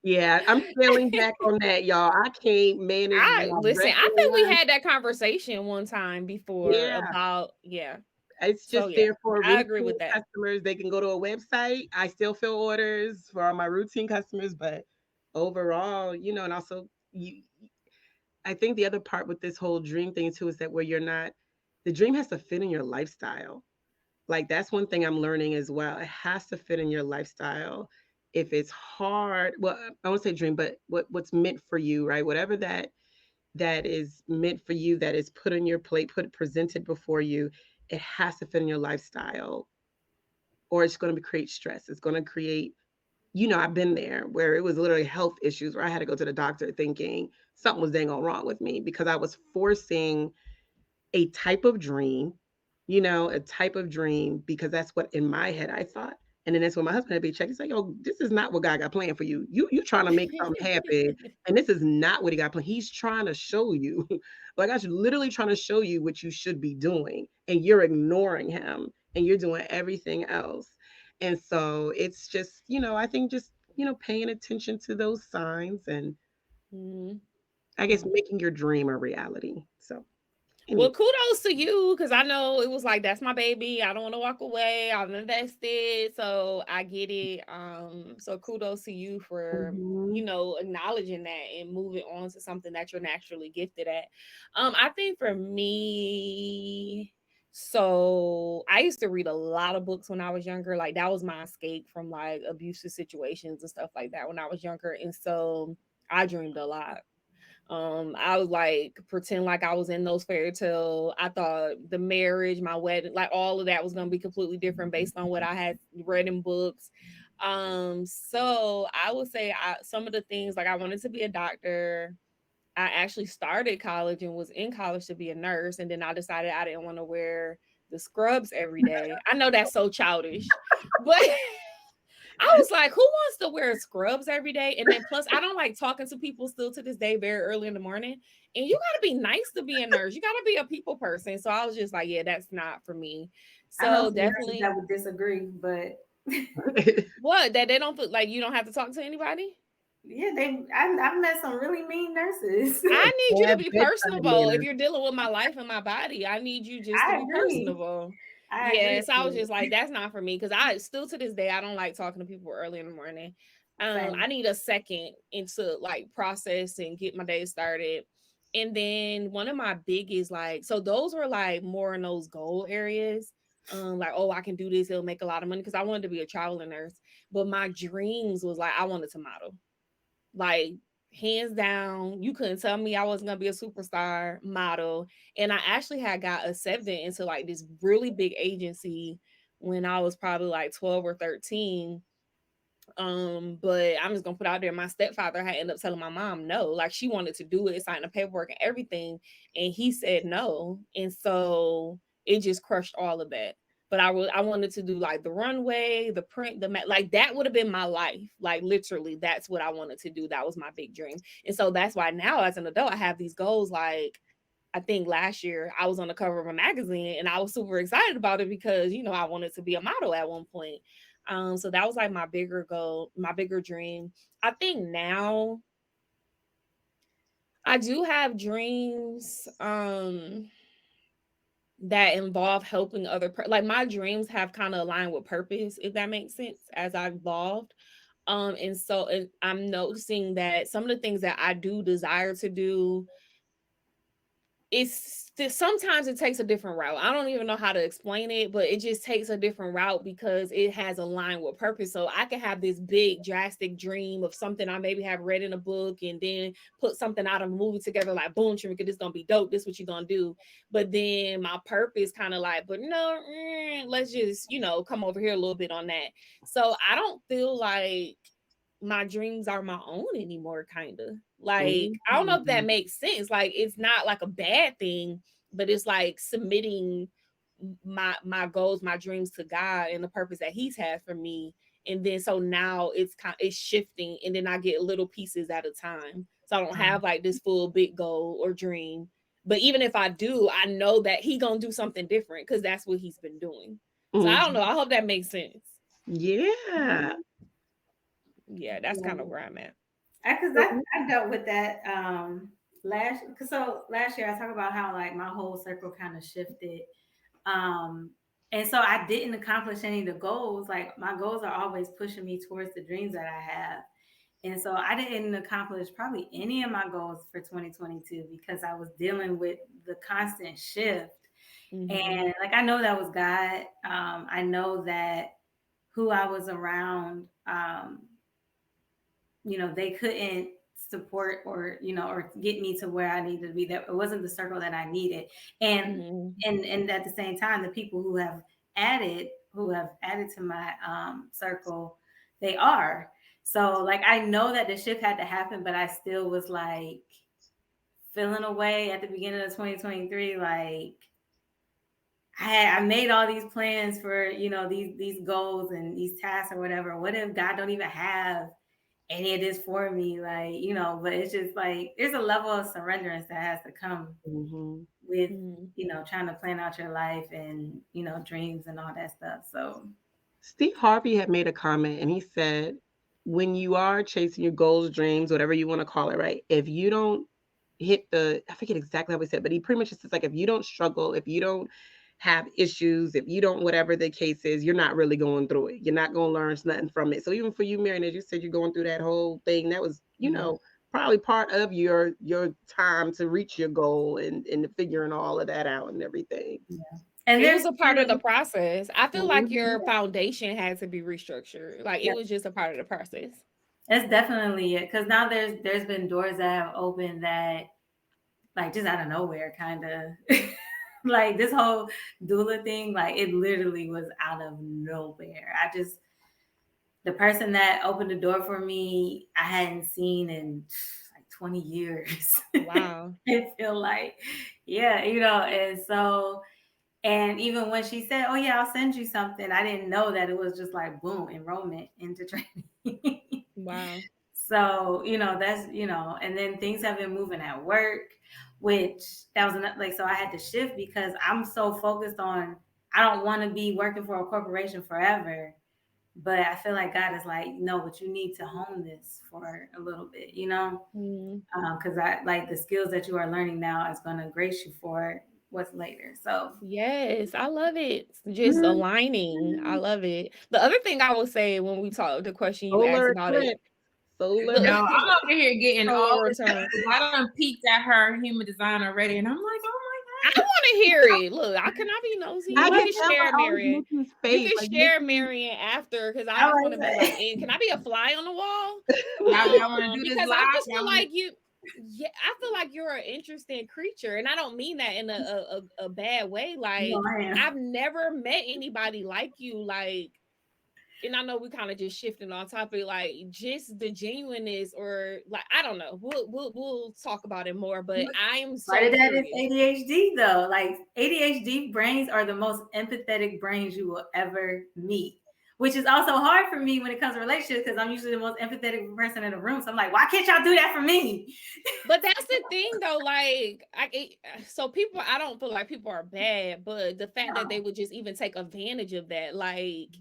Yeah, I'm scaling back on that, y'all. I can't manage I my listen, I think we restaurant. had that conversation one time before Yeah, about yeah. it's So just yeah, there for I agree routine with that. customers. They can go to a website. I still fill orders for all my routine customers, but overall, and also I think the other part with this whole dream thing too is that where you're not, the dream has to fit in your lifestyle. Like that's one thing I'm learning as well. It has to fit in your lifestyle. If it's hard, well, I won't say dream, but what's meant for you, right? Whatever that is meant for you, that is put on your plate, presented before you, it has to fit in your lifestyle, or it's going to create stress. It's going to create, I've been there where it was literally health issues where I had to go to the doctor thinking something was dang on wrong with me because I was forcing a type of dream, a type of dream, because that's what in my head I thought. And then that's when my husband had to be checked. He's like, "Yo, this is not what God got planned for you. You trying to make something happen, and this is not what He got planned. He's trying to show you, like I should literally trying to show you what you should be doing, and you're ignoring Him, and you're doing everything else. And so it's just, I think just paying attention to those signs, and Mhm. I guess making your dream a reality. So Well, anyway. kudos to you because I know it was like that's my baby. I don't want to walk away. I'm invested, so I get it. So kudos to you for Mhm. acknowledging that and moving on to something that you're naturally gifted at. I think for me, so I used to read a lot of books when I was younger. Like that was my escape from like abusive situations and stuff like that when I was younger, and so I dreamed a lot. I was like pretend like I was in those fairy tale. I thought the marriage, my wedding, like all of that was gonna be completely different based on what I had read in books. So I would say some of the things like I wanted to be a doctor. I actually started college and was in college to be a nurse, and then I decided I didn't want to wear the scrubs every day. I know that's so childish, but I was like, who wants to wear scrubs every day? And then plus, I don't like talking to people still to this day very early in the morning. And you got to be nice to be a nurse. You got to be a people person. So I was just like, yeah, that's not for me. I know So some nurses definitely, that would disagree, but what that they don't feel like you don't have to talk to anybody. yeah, I've met some really mean nurses. I need you to Bad be bedside personable. If manner. you're dealing with my life and my body, I need you just to I be agree. personable. I agree. Yes, I was just like, that's not for me because I still to this day I don't like talking to people early in the morning. Same. I need a second into like process and get my day started. And then one of my biggest like so those were like more in those goal areas. Like, oh, I can do this, it'll make a lot of money because I wanted to be a traveling nurse. But my dreams was like I wanted to model. Like hands down, you couldn't tell me I wasn't gonna be a superstar model. And I actually had got accepted into like this really big agency when I was probably like 12 or 13. But I'm just gonna put out there my stepfather had ended up telling my mom no, like she wanted to do it, sign the paperwork and everything, and he said no. And so it just crushed all of that. But I wanted to do like the runway, the print, like that would have been my life. Like literally, that's what I wanted to do. That was my big dream. And so that's why now as an adult, I have these goals. Like I think last year I was on the cover of a magazine and I was super excited about it because I wanted to be a model at one point. So that was like my bigger goal, my bigger dream. I think now I do have dreams that involve helping like my dreams have kind of aligned with purpose, if that makes sense, as I've evolved. And I'm noticing that some of the things that I do desire to do, sometimes it takes a different route. I don't even know how to explain it, but it just takes a different route because it has aligned with purpose. So I can have this big drastic dream of something I maybe have read in a book and then put something out of a movie together, like boom, Trimika, this gonna be dope, this what you gonna do. But then my purpose kind of like, but no, let's just, come over here a little bit on that. So I don't feel like my dreams are my own anymore, kind of. Like, I don't know if that makes sense. Like, it's not like a bad thing, but it's like submitting my goals, my dreams to God and the purpose that He's had for me. And then so now it's shifting, and then I get little pieces at a time. So I don't have like this full big goal or dream. But even if I do, I know that He gonna do something different because that's what He's been doing. So I don't know. I hope that makes sense. Yeah. Yeah, that's kind of where I'm at. Because I dealt with that last year. I talked about how like my whole circle kind of shifted, and so I didn't accomplish any of the goals. Like my goals are always pushing me towards the dreams that I have, and so I didn't accomplish probably any of my goals for 2022 because I was dealing with the constant shift. And like I know that was God. I know that who I was around, they couldn't support or or get me to where I needed to be. That it wasn't the circle that I needed. And and at the same time, the people who have added to my circle, they are. So like I know that the shift had to happen, but I still was like feeling away at the beginning of 2023, like I made all these plans for these goals and these tasks or whatever. What if God don't even have any of this for me? Like, but it's just like there's a level of surrenderance that has to come with trying to plan out your life and dreams and all that stuff. So Steve Harvey had made a comment and he said, when you are chasing your goals, dreams, whatever you want to call it, right? If you don't hit I forget exactly how he said, but he pretty much just says like, if you don't struggle, if you don't have issues, if you don't, whatever the case is, you're not really going through it. You're not going to learn nothing from it. So even for you, Marian, as you said, you're going through that whole thing, that was, probably part of your time to reach your goal and figuring all of that out and everything. Yeah. And it was a part of the process. I feel like your foundation had to be restructured. Like it was just a part of the process. That's definitely it. Because now there's been doors that have opened that like just out of nowhere, kind of. Like this whole doula thing, like it literally was out of nowhere. The person that opened the door for me, I hadn't seen in like 20 years. Wow. I feel like, yeah, and so, and even when she said, oh yeah, I'll send you something, I didn't know that it was just like, boom, enrollment into training. Wow. So, that's, and then things have been moving at work, which that was like, so I had to shift because I'm so focused on, I don't want to be working for a corporation forever, but I feel like God is like, no, but you need to hone this for a little bit, because I like the skills that you are learning now is going to grace you for what's later. So yes, I love it. Just aligning. I love it. The other thing I will say when we talk, the question you asked about it. No, I'm over here getting all this stuff. I done peeked at her human design already, and I'm like, oh my God. I want to hear it. Look, I be nosy. You can share Marian. You can share Marian after because I just want to be like, can I be a fly on the wall? I want to do this because live. I just feel like you. Yeah, I feel like you're an interesting creature, and I don't mean that in a bad way. Like I've never met anybody like you. Like, and I know we kind of just shifting on topic, like just the genuineness, or like I don't know. We'll talk about it more. But I'm so part of that is ADHD though. Like ADHD brains are the most empathetic brains you will ever meet. Which is also hard for me when it comes to relationships because I'm usually the most empathetic person in the room. So I'm like, why can't y'all do that for me? But that's the thing, though. Like, so people, I don't feel like people are bad, but the fact that they would just even take advantage of that, like,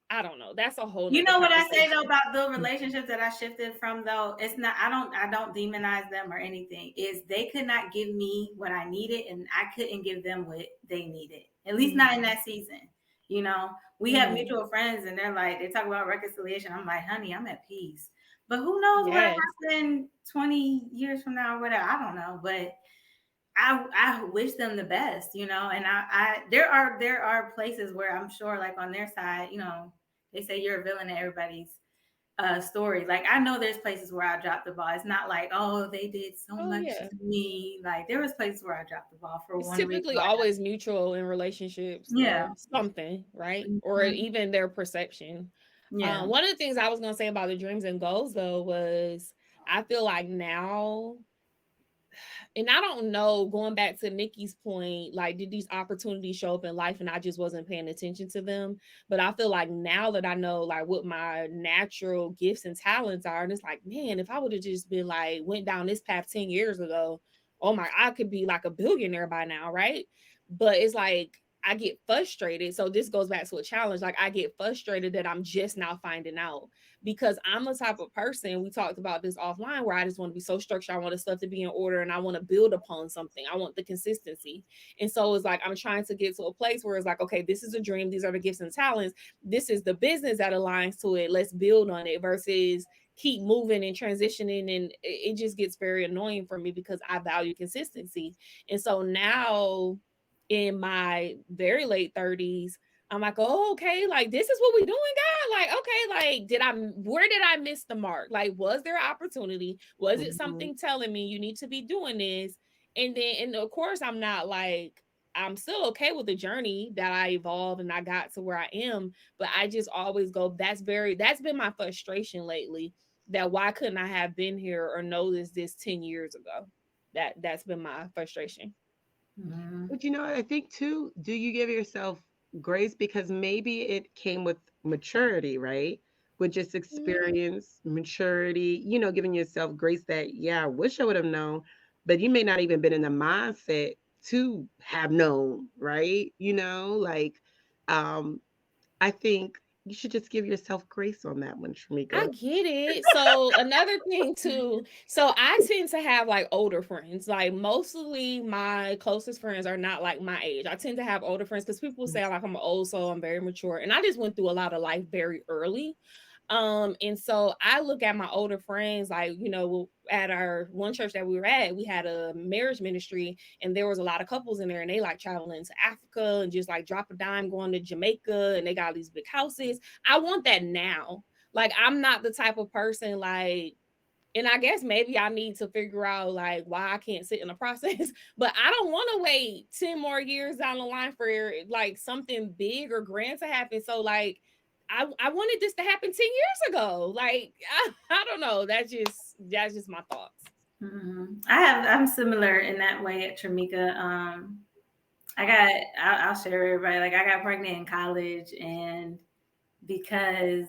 I don't know. That's a whole You nother know what I say though conversation. about the relationships that I shifted from though? It's not I don't demonize them or anything. Is they could not give me what I needed and I couldn't give them what they needed. At least not in that season. You know, we have mutual friends and they're like, they talk about reconciliation. I'm like, honey, I'm at peace. But who knows what Yes. happened 20 years from now or whatever. I don't know. But I wish them the best, you know, and I there are places where I'm sure like on their side, you know, they say you're a villain in everybody's story. Like I know there's places where I dropped the ball. It's not like, oh, they did so Oh much yeah. to me. Like there was places where I dropped the ball for It's one reason typically or always mutual in relationships, another. though. Something, right? Or Yeah. even their perception. Yeah. One of the things I was gonna say about the dreams and goals though was I feel like now, and I don't know, going back to Nikki's point, like, did these opportunities show up in life and I just wasn't paying attention to them? But I feel like now that I know, like, what my natural gifts and talents are, and it's like, man, if I would have just been like, went down this path 10 years ago, oh my, I could be like a billionaire by now, right? But it's like, I get frustrated. So this goes back to a challenge. Like, I get frustrated that I'm just now finding out because I'm the type of person, we talked about this offline, where I just want to be so structured. I want the stuff to be in order and I want to build upon something. I want the consistency. And so it's like I'm trying to get to a place where it's like, okay, this is a dream. These are the gifts and talents. This is the business that aligns to it. Let's build on it versus keep moving and transitioning. And it just gets very annoying for me because I value consistency. And so now in my very late 30s, I'm like, oh, okay, like this is what we doing, God. Like, okay, like where did I miss the mark? Like, was there opportunity? Was it something telling me you need to be doing this? And of course, I'm not like, I'm still okay with the journey that I evolved and I got to where I am, but I just always go, that's been my frustration lately, that why couldn't I have been here or noticed this 10 years ago? That's been my frustration. But you know, I think too, do you give yourself grace because maybe it came with maturity, right? With just experience, maturity, you know, giving yourself grace that, yeah, I wish I would have known, but you may not even been in the mindset to have known, right? You know, like um, I think you should just give yourself grace on that one, I Shamika. get it. So another thing too, so I tend to have like older friends. Like mostly my closest friends are not like my age. I tend to have older friends because people say like I'm old, so I'm very mature. And I just went through a lot of life very early. And so I look at my older friends, like, you know, at our one church that we were at, we had a marriage ministry and there was a lot of couples in there and they like traveling to Africa and just like drop a dime going to Jamaica and they got these big houses. I want that now. Like, I'm not the type of person like, and I guess maybe I need to figure out like why I can't sit in the process, but I don't want to wait 10 more years down the line for like something big or grand to happen. So like I wanted this to happen 10 years ago. Like I don't know. That's just my thoughts. I'm similar in that way at Tramika. I'll share everybody. Like I got pregnant in college, and because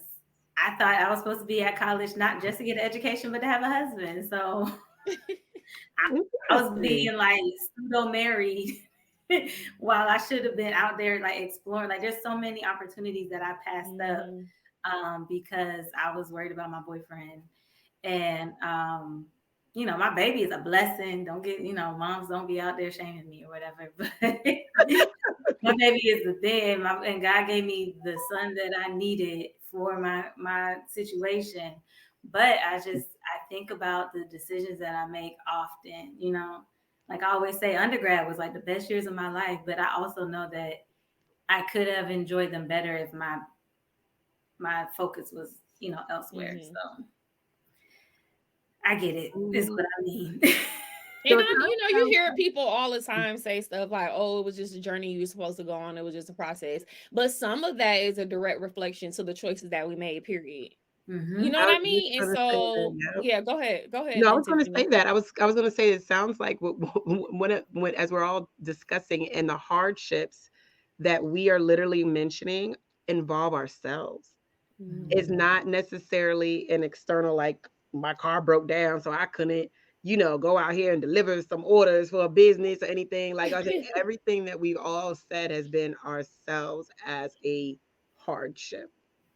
I thought I was supposed to be at college not just to get an education, but to have a husband. So I was being like pseudo married while I should have been out there like exploring. Like there's so many opportunities that I passed up because I was worried about my boyfriend. And you know, my baby is a blessing. Don't get, you know, moms don't be out there shaming me or whatever. But my baby is the thing. And God gave me the son that I needed for my situation. But I think about the decisions that I make often, you know. Like I always say, undergrad was like the best years of my life, but I also know that I could have enjoyed them better if my focus was, you know, elsewhere. So I get it. Is what I mean. And you hear people all the time say stuff like, "Oh, it was just a journey you were supposed to go on. It was just a process." But some of that is a direct reflection to the choices that we made. Period. You know I what I was just mean? And gonna say so, that, yep. yeah, go ahead. Go ahead, No, I was going to Tiffany. say that. I was going to say it sounds like when as we're all discussing and the hardships that we are literally mentioning involve ourselves. It's not necessarily an external like my car broke down so I couldn't, you know, go out here and deliver some orders for a business or anything. Like I said, everything that we've all said has been ourselves as a hardship.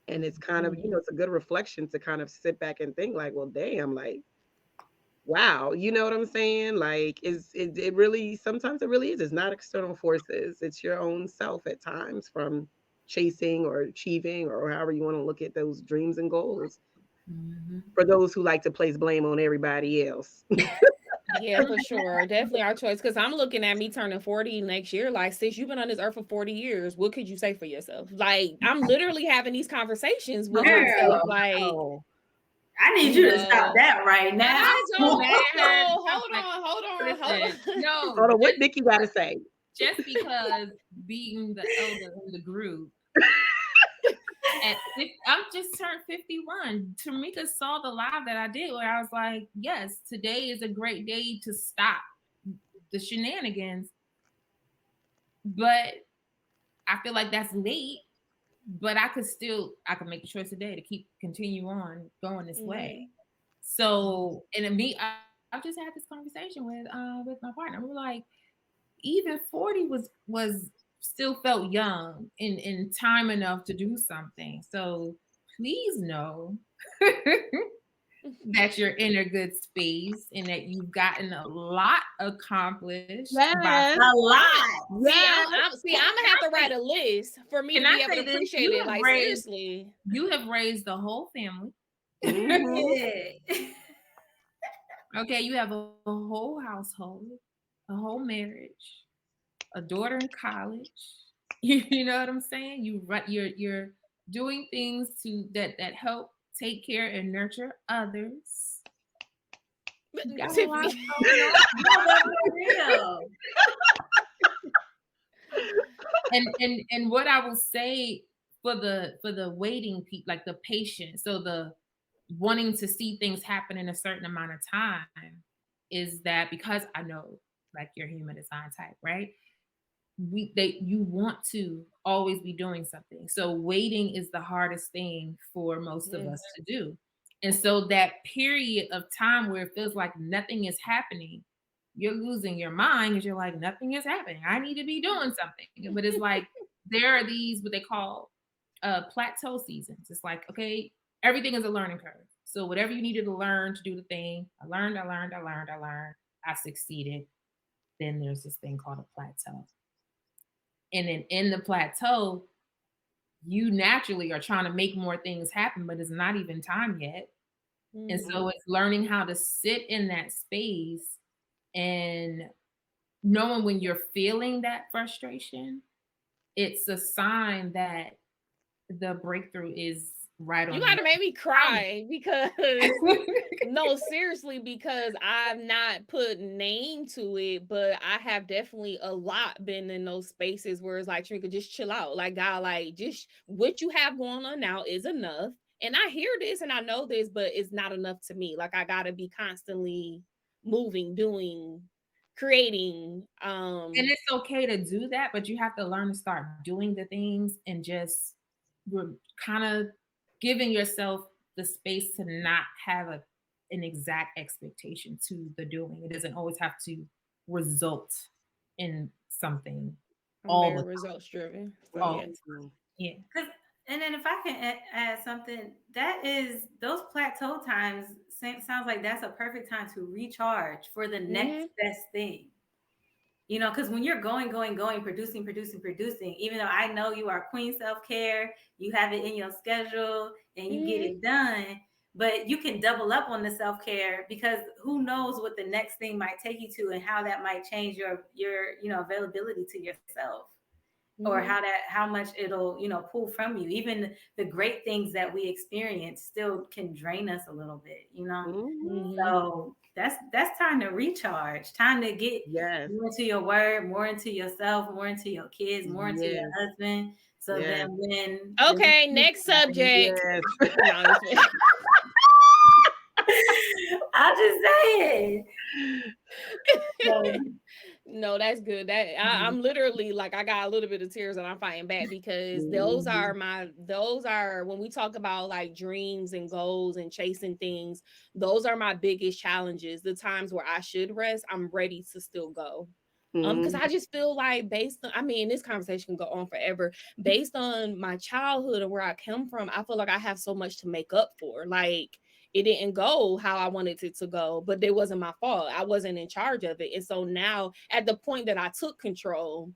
And it's kind of, it's a good reflection to kind of sit back and think like, well, damn, like, wow, you know what I'm saying? Like, it really, sometimes it really is. It's not external forces. It's your own self at times from chasing or achieving or however you want to look at those dreams and goals. For those who like to place blame on everybody else. Yeah, for sure. Definitely our choice. Because I'm looking at me turning 40 next year. Like, sis, you've been on this earth for 40 years. What could you say for yourself? Like, I'm literally having these conversations with myself. Like, Oh, I need you to stop that right now. I don't Man, know. Hold listen, on. no, hold on, what Nikki got to say? just because being the elder in the group, I'm just turned 51. Tamika saw the live that I did where I was like, yes, today is a great day to stop the shenanigans. But I feel like that's late. But I could make a choice today to continue on going this way. So, and me, I've just had this conversation with my partner. We're like, even 40 was still felt young in time enough to do something. So please know that you're in a good space and that you've gotten a lot accomplished. Yes. A lot. See, I'm gonna have to write a list for me to be able to appreciate it. Like, seriously. You have raised the whole family. Okay, you have a whole household, a whole marriage, a daughter in college. You know what I'm saying? You're doing things that help take care and nurture others. You got a lot going on. And what I will say for the waiting people, like the patience, so the wanting to see things happen in a certain amount of time, is that because I know, like, you're human design type, right? You want to always be doing something. So waiting is the hardest thing for most of us to do. And so that period of time where it feels like nothing is happening, you're losing your mind because you're like, nothing is happening. I need to be doing something. But it's like there are these what they call plateau seasons. It's like, okay, everything is a learning curve. So whatever you needed to learn to do the thing, I learned, I succeeded. Then there's this thing called a plateau. And then in the plateau, you naturally are trying to make more things happen, but it's not even time yet. And so it's learning how to sit in that space and knowing when you're feeling that frustration, it's a sign that the breakthrough is right on. You gotta make me cry because no, seriously, because I've not put name to it, but I have definitely a lot been in those spaces where it's like, Trinka, just chill out. Like, God, like, just what you have going on now is enough. And I hear this and I know this, but it's not enough to me. Like, I gotta be constantly moving, doing, creating. And it's okay to do that, but you have to learn to start doing the things and just kind of giving yourself the space to not have an exact expectation to the doing. It doesn't always have to result in something. All the results driven. Yeah. And then if I can add something, that is those plateau times sounds like that's a perfect time to recharge for the next best thing. You know, because when you're going, producing, even though I know you are queen self-care, you have it in your schedule and you get it done, but you can double up on the self-care because who knows what the next thing might take you to and how that might change your availability to yourself. Or how much it'll, pull from you. Even the great things that we experience still can drain us a little bit, So that's time to recharge, time to get more into your word, more into yourself, more into your kids, more into your husband. So then when next subject. I'll just say it. No, that's good. I'm literally like, I got a little bit of tears and I'm fighting back because those are when we talk about like dreams and goals and chasing things, those are my biggest challenges. The times where I should rest, I'm ready to still go. Because I just feel like based on, I mean, this conversation can go on forever. Based on my childhood and where I come from, I feel like I have so much to make up for. Like it didn't go how I wanted it to go, but it wasn't my fault. I wasn't in charge of it. And so now at the point that I took control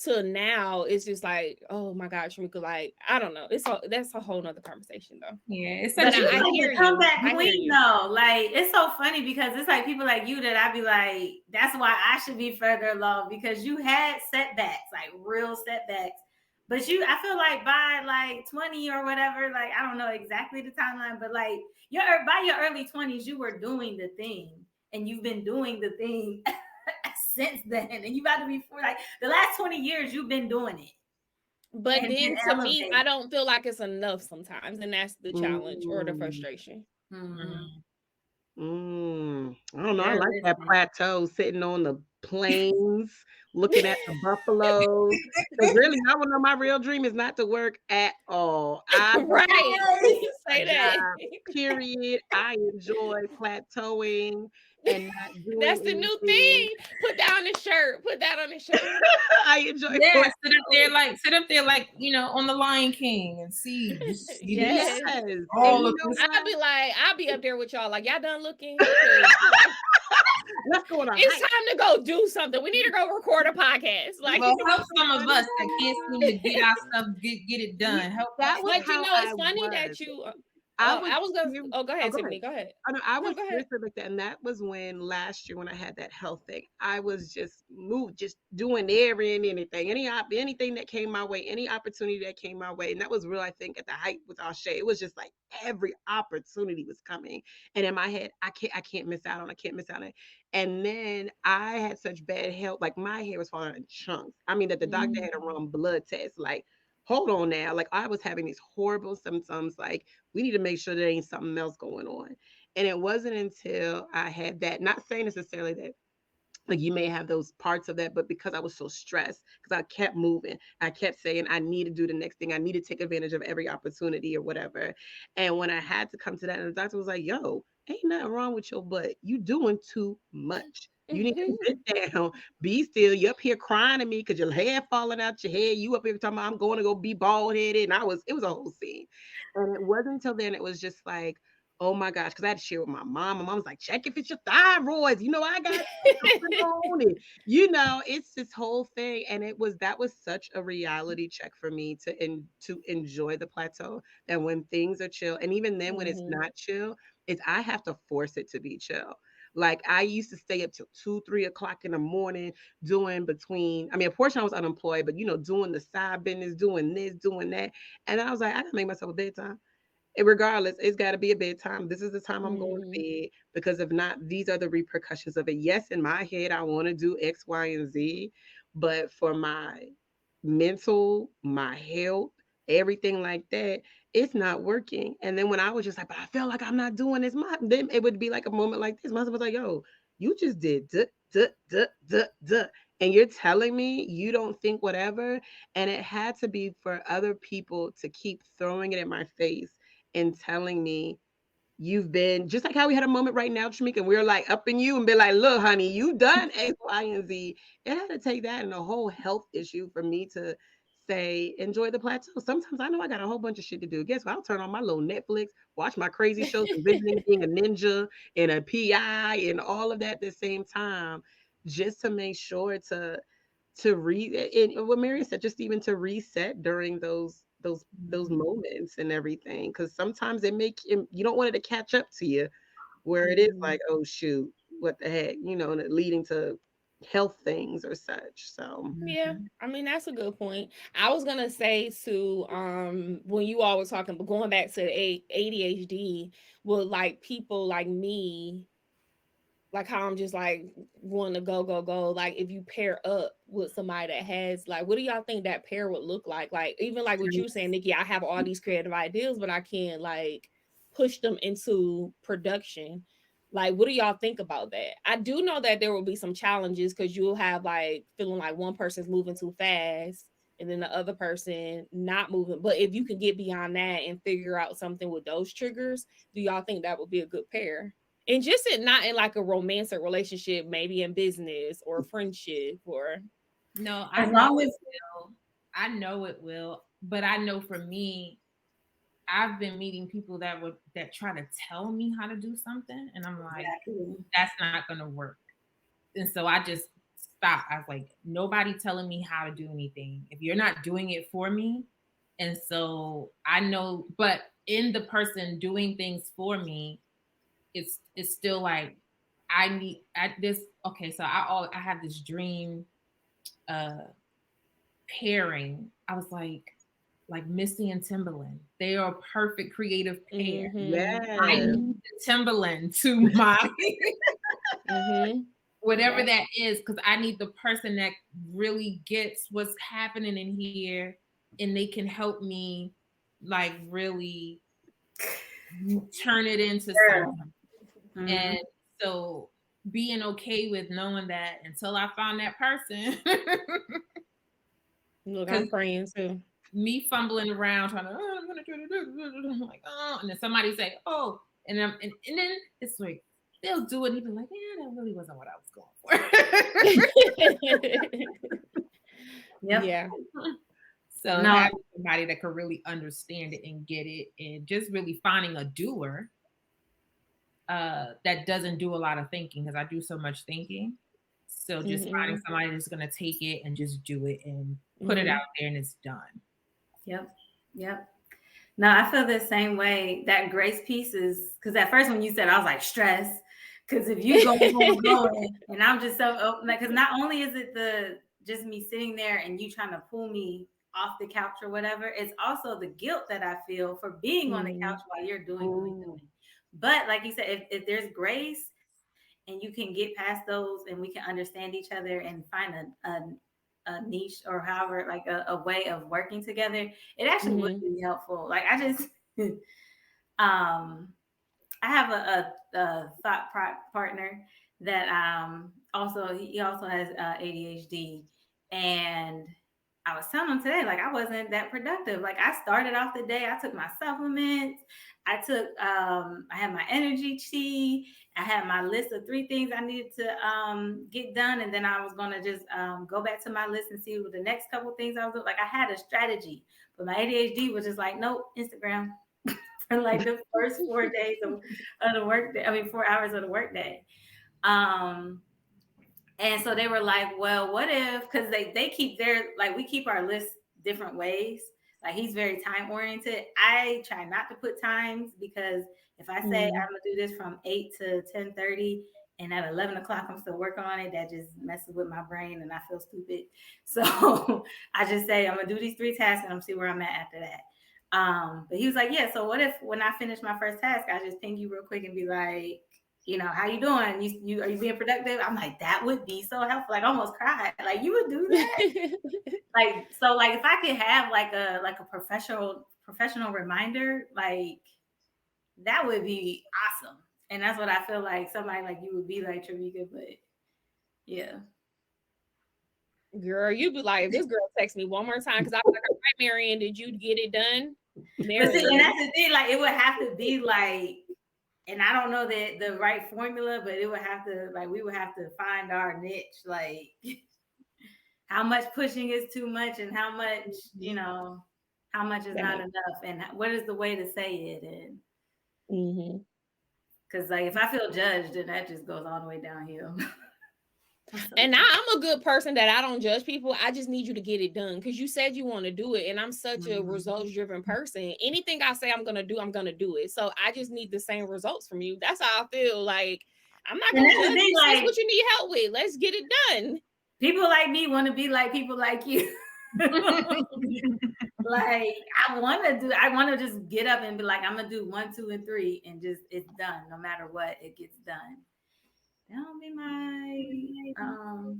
to now, it's just like, oh my God, Shamika, like, I don't know. That's a whole nother conversation though. Yeah, it's But such you a like hear the you. comeback I hear queen you. though. Like it's so funny because it's like people like you that I be like, that's why I should be further along because you had setbacks, like real setbacks. But you, I feel like by like 20 or whatever, like I don't know exactly the timeline, but like by your early 20s, you were doing the thing, and you've been doing the thing since then, and you about to be for like the last 20 years, you've been doing it. But And then to me, elevate. I don't feel like it's enough sometimes, and that's the challenge or the Mm. frustration. Mm-hmm. I don't know. I Girl, like that listen. plateau, sitting on the plains, looking at the buffaloes. Because really, I don't know. My real dream is not to work at all. I Right. a Say that. job, period. I enjoy plateauing and not That's doing the new anything. thing. Put that on the shirt. Put that on the shirt. I enjoy Yeah, plateauing. sit up there like on the Lion King and see just Yes. Yes. And all you of know this. what? I'll be up there with y'all. Like, y'all done looking? Let's go on a It's hike. time to go do something. We need to go record a podcast. Like, Well, help some of us that can't seem to get our stuff, get it done. Help That us. was but how it's I funny was. that you. I I was was gonna. serious. Oh, go ahead, Go ahead. Tiffany. Go ahead. I know I No, was go ahead. seriously like that, and that was when last year when I had that health thing, I was just just doing every and anything, anything that came my way, any opportunity that came my way, and that was real. I think at the height with Shay, it was just like every opportunity was coming, and in my head, I can't miss out on, I can't miss out on it. And then I had such bad health, like my hair was falling out in chunks. I mean, that the doctor had to run blood tests, like. Hold on now. Like I was having these horrible symptoms. Like we need to make sure there ain't something else going on. And it wasn't until I had that, not saying necessarily that like you may have those parts of that, but because I was so stressed, because I kept moving, I kept saying I need to do the next thing, I need to take advantage of every opportunity or whatever. And when I had to come to that, and the doctor was like, yo, ain't nothing wrong with your butt. You doing too much. You need to sit down, be still. You up here crying at me because your hair falling out your head. You up here talking about I'm going to go be bald headed. And it was a whole scene. And it wasn't until then it was just like, oh my gosh, because I had to share with my mom. My mom was like, check if it's your thyroid. I got something on it. It's this whole thing. And that was such a reality check for me to enjoy the plateau. And when things are chill, and even then when it's not chill, I have to force it to be chill. Like I used to stay up till 2, 3 o'clock in the morning doing I mean, a portion I was unemployed, but doing the side business, doing this, doing that. And I was like, I gotta make myself a bedtime. And regardless, it's got to be a bedtime. This is the time I'm going to bed because if not, these are the repercussions of it. Yes, in my head, I want to do X, Y, and Z, but for my mental, my health, everything like that, it's not working. And then when I was just like, but I feel like I'm not doing this, then it would be like a moment like this. My husband was like, yo, you just did duh, duh, duh, duh, duh. And you're telling me you don't think whatever. And it had to be for other people to keep throwing it in my face and telling me you've been just like how we had a moment right now, Shamika, and we were like up in you and be like, look, honey, you done X, Y, and Z. It had to take that and a whole health issue for me to say, enjoy the plateau. Sometimes I know I got a whole bunch of shit to do. Guess what? I'll turn on my little Netflix, watch my crazy shows, envisioning being a ninja and a PI and all of that at the same time, just to make sure to read and what Marian said, just even to reset during those moments and everything. Because sometimes you don't want it to catch up to you, where it is like, oh shoot, what the heck, and it leading to health things or such. So Yeah, I mean that's a good point. I was gonna say to when you all were talking, but going back to the ADHD, with like people like me, like how I'm just like want to go, go, go. Like if you pair up with somebody that has like, what do y'all think that pair would look like? Like even like what you saying, Nikki, I have all these creative ideas, but I can't like push them into production. Like, what do y'all think about that? I do know that there will be some challenges because you'll have like feeling like one person's moving too fast and then the other person not moving. But if you can get beyond that and figure out something with those triggers, do y'all think that would be a good pair? And just not in like a romantic relationship, maybe in business or friendship or No, As long as I know it will, but I know for me, I've been meeting people that try to tell me how to do something, and I'm like, that's not gonna work. And so I just stopped. I was like, nobody telling me how to do anything. If you're not doing it for me, and so I know, but in the person doing things for me, it's still like okay, so I have this dream pairing. I was like Missy and Timberland. They are a perfect creative pair. I Yes. need the Timberland to my whatever that is, because I need the person that really gets what's happening in here, and they can help me like really turn it into something. And so being okay with knowing that until I found that person. Look, I'm praying too. Me fumbling around trying to, I'm gonna do it. I'm like, oh, and then somebody say, oh, and then it's like they'll do it and be like, yeah, that really wasn't what I was going for. Yeah. So having somebody that could really understand it and get it, and just really finding a doer that doesn't do a lot of thinking, because I do so much thinking. So just finding somebody that's gonna take it and just do it and put it out there and it's done. Yep. No, I feel the same way. That grace piece is, because at first when you said, I was like, stress. Because if you going, and I'm just so open, because not only is it just me sitting there and you trying to pull me off the couch or whatever, it's also the guilt that I feel for being on the couch while you're doing. But like you said, if there's grace and you can get past those and we can understand each other and find a niche or however, like a way of working together, it actually would be helpful. Like I just, I have a thought partner that he also has ADHD, and I was telling him today, like I wasn't that productive. Like I started off the day, I took my supplements, I had my energy tea, I had my list of 3 things I needed to get done, and then I was gonna just go back to my list and see what the next couple things I was doing. Like I had a strategy, but my ADHD was just like, nope, Instagram for like the first 4 days of the work day. I mean, 4 hours of the work day. And so they were like, well, what if, because they keep we keep our list different ways. Like he's very time oriented. I try not to put times, because if I say I'm gonna do this from 8 to 10:30 and at 11 o'clock I'm still working on it, that just messes with my brain and I feel stupid. So I just say I'm gonna do these 3 tasks and I'm see where I'm at after that. But he was like, yeah, so what if when I finish my first task, I just ping you real quick and be like, how you doing? You are you being productive? I'm like, that would be so helpful. Like I almost cried. Like you would do that? So if I could have like a professional reminder, like that would be awesome. And that's what I feel like somebody like you would be like, Travika. But yeah. Girl, you'd be like, if this girl texts me one more time, because I was like, all right, Marian, did you get it done? Marian. But see, and that's the thing, like it would have to be like, and I don't know the right formula, but it would have to, like, we would have to find our niche, like how much pushing is too much and how much, how much is not enough, and what is the way to say it. And because like if I feel judged, then that just goes all the way downhill. And now I'm a good person that I don't judge people. I just need you to get it done, because you said you want to do it, and I'm such a results-driven person. Anything I say I'm gonna do it. So I just need the same results from you. That's how I feel. Like I'm not gonna judge you. That's what you need help with. Let's get it done. People like me want to be like people like you. Like I want to just get up and be like, I'm gonna do 1, 2, and 3, and just it's done. No matter what, it gets done. That'll be my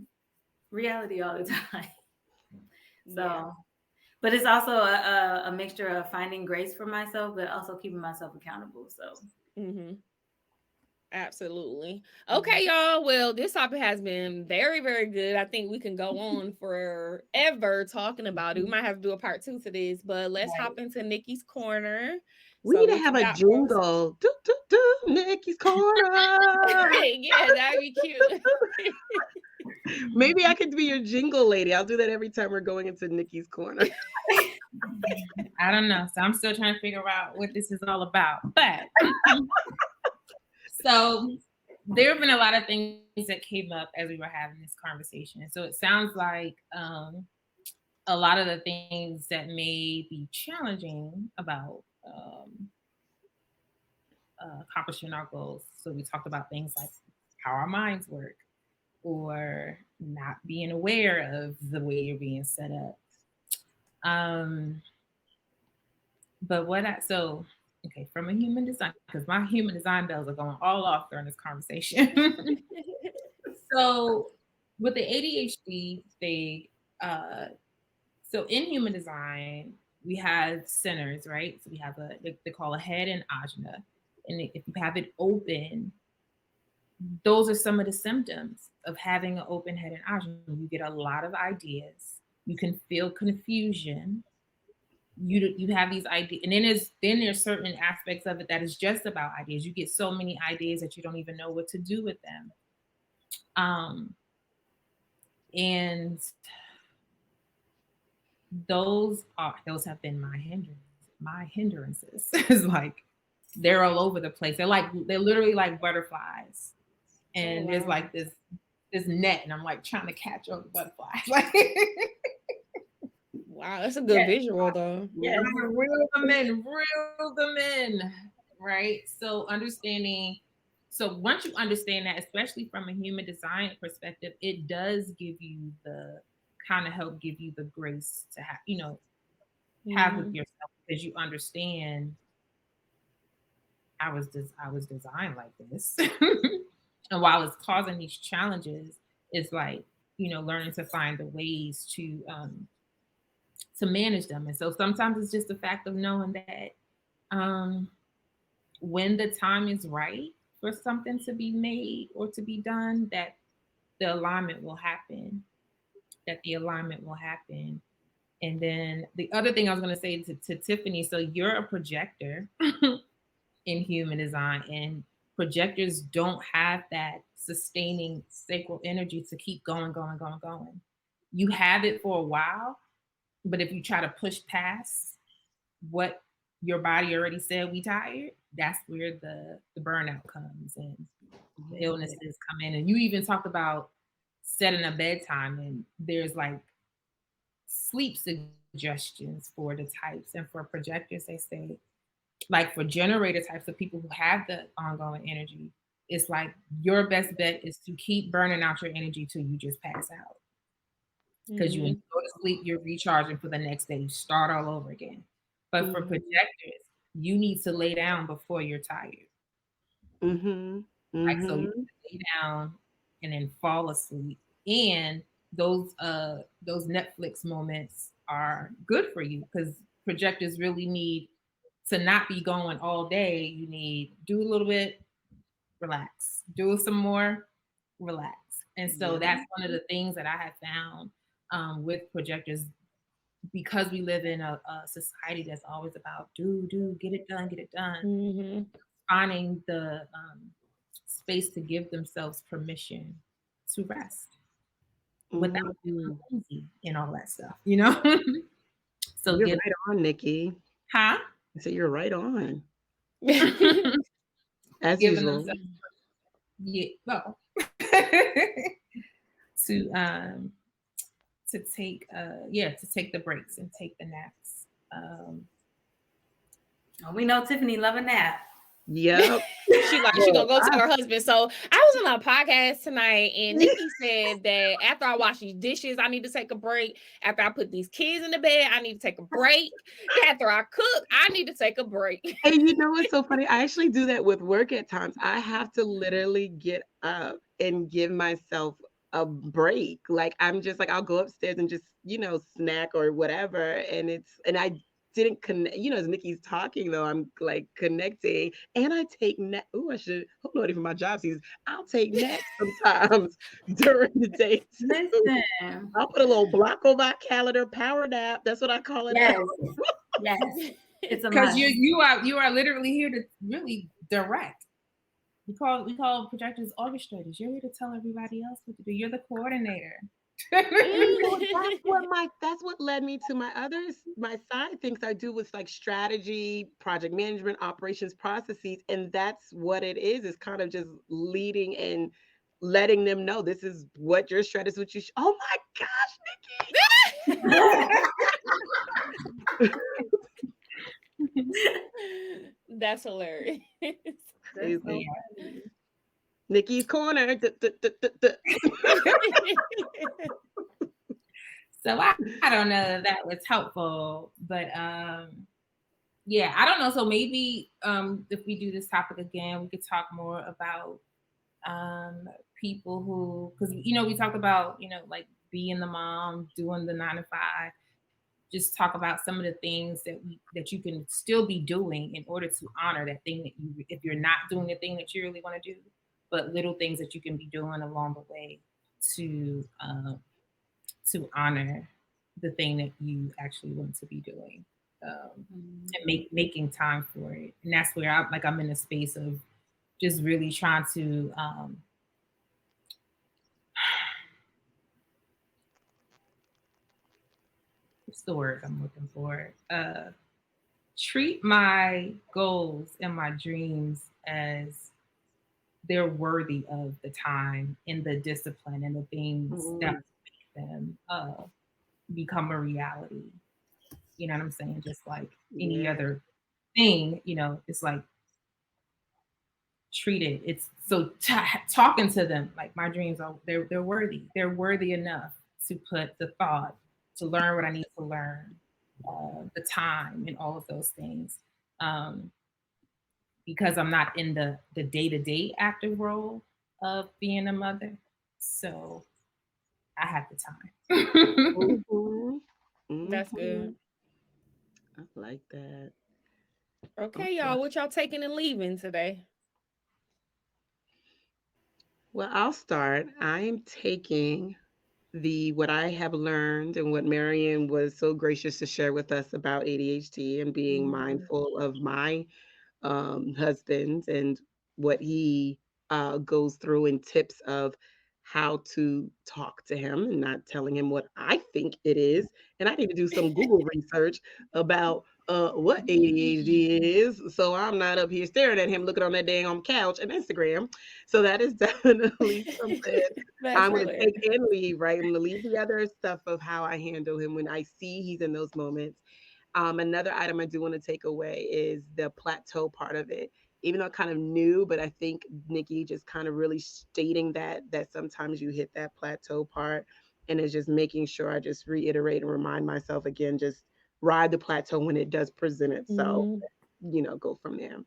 reality all the time. So, but it's also a mixture of finding grace for myself, but also keeping myself accountable. So, absolutely. Okay, y'all. Well, this topic has been very, very good. I think we can go on forever talking about it. We might have to do a part 2 to this, but let's hop into Nikki's corner. We So need to what have you a got for us? jingle. Do, do, do, Nikki's Corner. Yeah, that'd be cute. Maybe I could be your jingle lady. I'll do that every time we're going into Nikki's Corner. I don't know. So I'm still trying to figure out what this is all about. But so there have been a lot of things that came up as we were having this conversation. So it sounds like a lot of the things that may be challenging about accomplishing our goals. So we talked about things like how our minds work, or not being aware of the way you're being set up. But okay, from a human design, because my human design bells are going all off during this conversation. So with the ADHD thing, so in human design, we have centers, right? So we have they call a head and ajna. And if you have it open, those are some of the symptoms of having an open head and ajna. You get a lot of ideas. You can feel confusion. You have these ideas, and then there's certain aspects of it that is just about ideas. You get so many ideas that you don't even know what to do with them. And those have been my hindrances. It's like they're all over the place. They're literally like butterflies, and there's like this net, and I'm like trying to catch all the butterflies. Like, wow, that's a good visual though. Yeah, reel them in, right? So once you understand that, especially from a human design perspective, it does give you help give you the grace to have, have with yourself, because you understand I was designed like this. And while it's causing these challenges, it's like, learning to find the ways to manage them. And so sometimes it's just the fact of knowing that when the time is right for something to be made or to be done, that the alignment will happen. And then the other thing I was going to say to Tiffany, so you're a projector in human design, and projectors don't have that sustaining sacral energy to keep going. You have it for a while, but if you try to push past what your body already said, we tired, that's where the burnout comes and the illnesses come in. And you even talked about setting a bedtime, and there's like sleep suggestions for the types. And for projectors, they say, like for generator types of people who have the ongoing energy, it's like your best bet is to keep burning out your energy till you just pass out. Because you go to sleep, you're recharging for the next day, you start all over again. But for projectors, you need to lay down before you're tired. Like, so you lay down and then fall asleep. And those Netflix moments are good for you, because projectors really need to not be going all day. You need do a little bit, relax, do some more, relax. And so that's one of the things that I have found with projectors, because we live in a society that's always about do, get it done. Finding the space to give themselves permission to rest without being lazy and all that stuff, So you're right on, Nikki. Huh? So you're right on. As Giving usual. Themselves, to take the breaks and take the naps. We know Tiffany love a nap. Yep. She gonna go tell her husband. So I was on a podcast tonight, and Nikki said that after I wash these dishes, I need to take a break. After I put these kids in the bed, I need to take a break. After I cook, I need to take a break. And you know what's so funny? I actually do that with work at times. I have to literally get up and give myself a break. Like, I'm just like, I'll go upstairs and just, snack or whatever. And I didn't connect, as Nikki's talking though, I'm like connecting, and I take nap. I should hope not even my job sees. I'll take naps sometimes during the day. Listen, I'll put a little block on my calendar, power nap. That's what I call it. Yes. It's a Because must. you are literally here to really direct. We call projectors orchestrators. You're here to tell everybody else what to do. You're the coordinator. Well, that's what led me to my side things I do with like strategy, project management, operations processes, and that's what it is. It's kind of just leading and letting them know this is what your strategy is. What you. Oh my gosh, That's hilarious. That's Nikki! so Yeah. funny. Nikki's corner. So I don't know if that was helpful, but yeah, I don't know. So maybe if we do this topic again, we could talk more about people who, because we talked about like being the mom, doing the 9 to 5. Just talk about some of the things that you can still be doing in order to honor that thing that you, if you're not doing the thing that you really want to do, but little things that you can be doing along the way to honor the thing that you actually want to be doing, and making time for it. And that's where I'm in a space of just really trying to what's the word I'm looking for? Treat my goals and my dreams as they're worthy of the time and the discipline and the things that make them become a reality. You know what I'm saying? Just like any Yeah. other thing, it's like treat it. It's so talking to them like my dreams are they're worthy. They're worthy enough to put the thought, to learn what I need to learn, the time, and all of those things. Um, because I'm not in the day-to-day active role of being a mother. So I have the time. That's Mm-hmm. good. I like that. Okay, Okay. y'all, what y'all taking and leaving today? Well, I'll start. I am taking the what I have learned and what Marian was so gracious to share with us about ADHD and being mindful of my husband and what he goes through and tips of how to talk to him and not telling him what I think it is. And I need to do some Google research about what ADHD is. So I'm not up here staring at him looking on that dang couch and Instagram. So that is definitely something That's I'm going to take hilarious. and leave, right? I'm going to leave the other stuff of how I handle him when I see he's in those moments. Another item I do want to take away is the plateau part of it. Even though kind of new, but I think Nikki just kind of really stating that sometimes you hit that plateau part, and it's just making sure I just reiterate and remind myself again, just ride the plateau when it does present itself. Mhm. Go from there.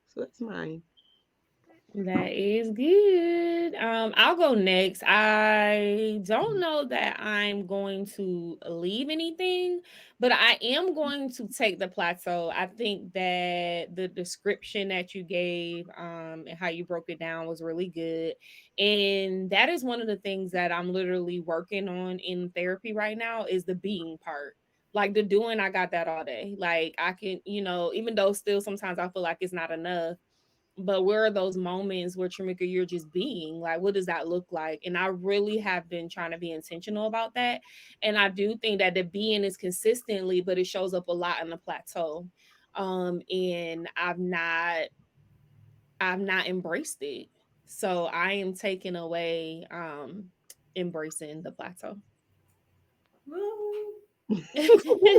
So that's mine. That is good. I'll go next. I don't know that I'm going to leave anything, but I am going to take the plateau. I think that the description that you gave, and how you broke it down was really good. And that is one of the things that I'm literally working on in therapy right now is the being part. Like the doing, I got that all day. Like I can, even though still sometimes I feel like it's not enough, but where are those moments where Tramika, you're just being like, what does that look like? And I really have been trying to be intentional about that. And I do think that the being is consistently, but it shows up a lot in the plateau. And I've not embraced it. So I am taking away embracing the plateau. Woo. That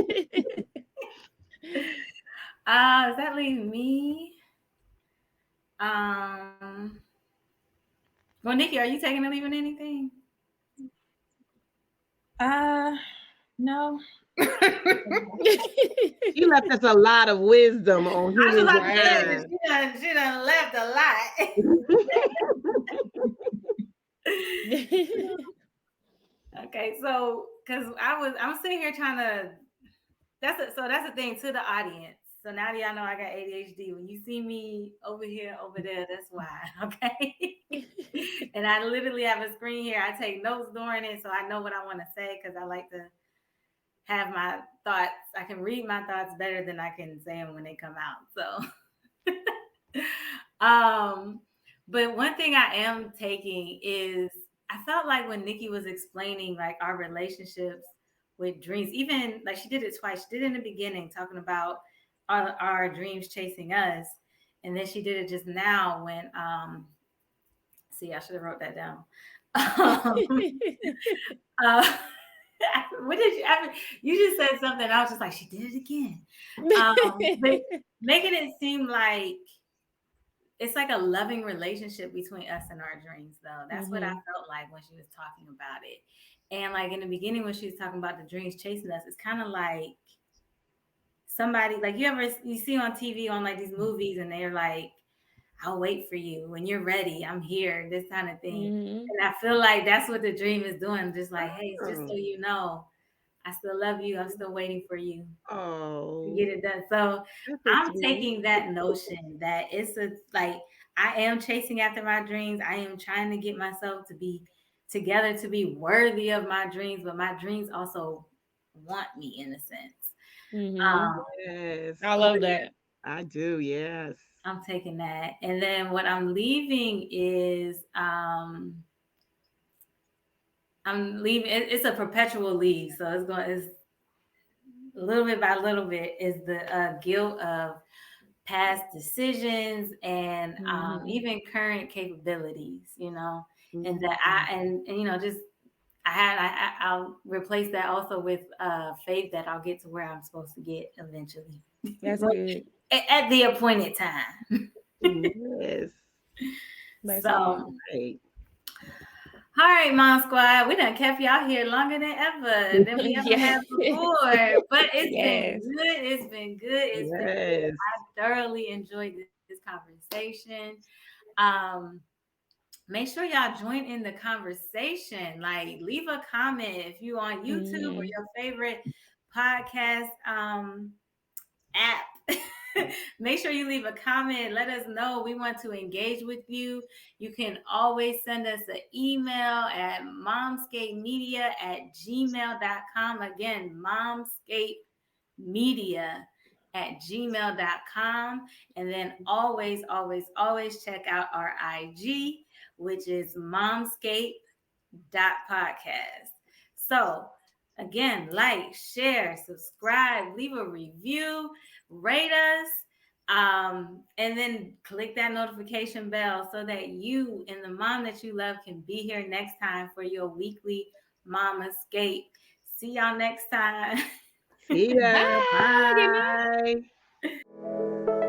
Does that leave me? Um, well, Nikki, are you taking or leaving anything? No. She left us a lot of wisdom on I was human about to say Right. that design. she done left a lot. Okay, so because I'm sitting here trying to. That's the thing to the audience. So now that y'all know I got ADHD. When you see me over here, over there, that's why. Okay. And I literally have a screen here. I take notes during it, so I know what I want to say because I like to have my thoughts. I can read my thoughts better than I can say them when they come out. So, but one thing I am taking is I felt like when Nikki was explaining like our relationships with dreams, even like she did it twice. She did it in the beginning talking about our dreams chasing us, and then she did it just now when see, I should have wrote that down. uh, what did you? I mean, you just said something. I was just like, she did it again. But making it seem like it's like a loving relationship between us and our dreams, though. That's what I felt like when she was talking about it. And like in the beginning, when she was talking about the dreams chasing us, it's kind of like somebody like you see on TV on like these movies, and they're like, I'll wait for you when you're ready. I'm here, this kind of thing. And I feel like that's what the dream is doing. Just like, hey, just so you know, I still love you. I'm still waiting for you to get it done. So I'm taking that notion that it's like I am chasing after my dreams. I am trying to get myself to be together to be worthy of my dreams, but my dreams also want me in a sense. Yes. I love that. I do. Yes. I'm taking that. And then what I'm leaving is I'm leaving. It's a perpetual leave, so it's little bit by little bit is the guilt of past decisions and even current capabilities, you know, and that and you know just I'll replace that also with faith that I'll get to where I'm supposed to get eventually. That's good. At the appointed time. Yes. That's So. Right. All right, Mom Squad, we done kept y'all here longer than ever than we ever have before. But it's been good. It's been good. It's been good. I thoroughly enjoyed this conversation. Make sure y'all join in the conversation. Like, leave a comment if you on YouTube or your favorite podcast app. Make sure you leave a comment. Let us know. We want to engage with you. You can always send us an email at momscapemedia@gmail.com. Again, momscapemedia@gmail.com. And then always, always, always check out our IG, which is momscape.podcast. So again, like, share, subscribe, leave a review, rate us, and then click that notification bell so that you and the mom that you love can be here next time for your weekly Momscape. See y'all next time. See ya. Bye.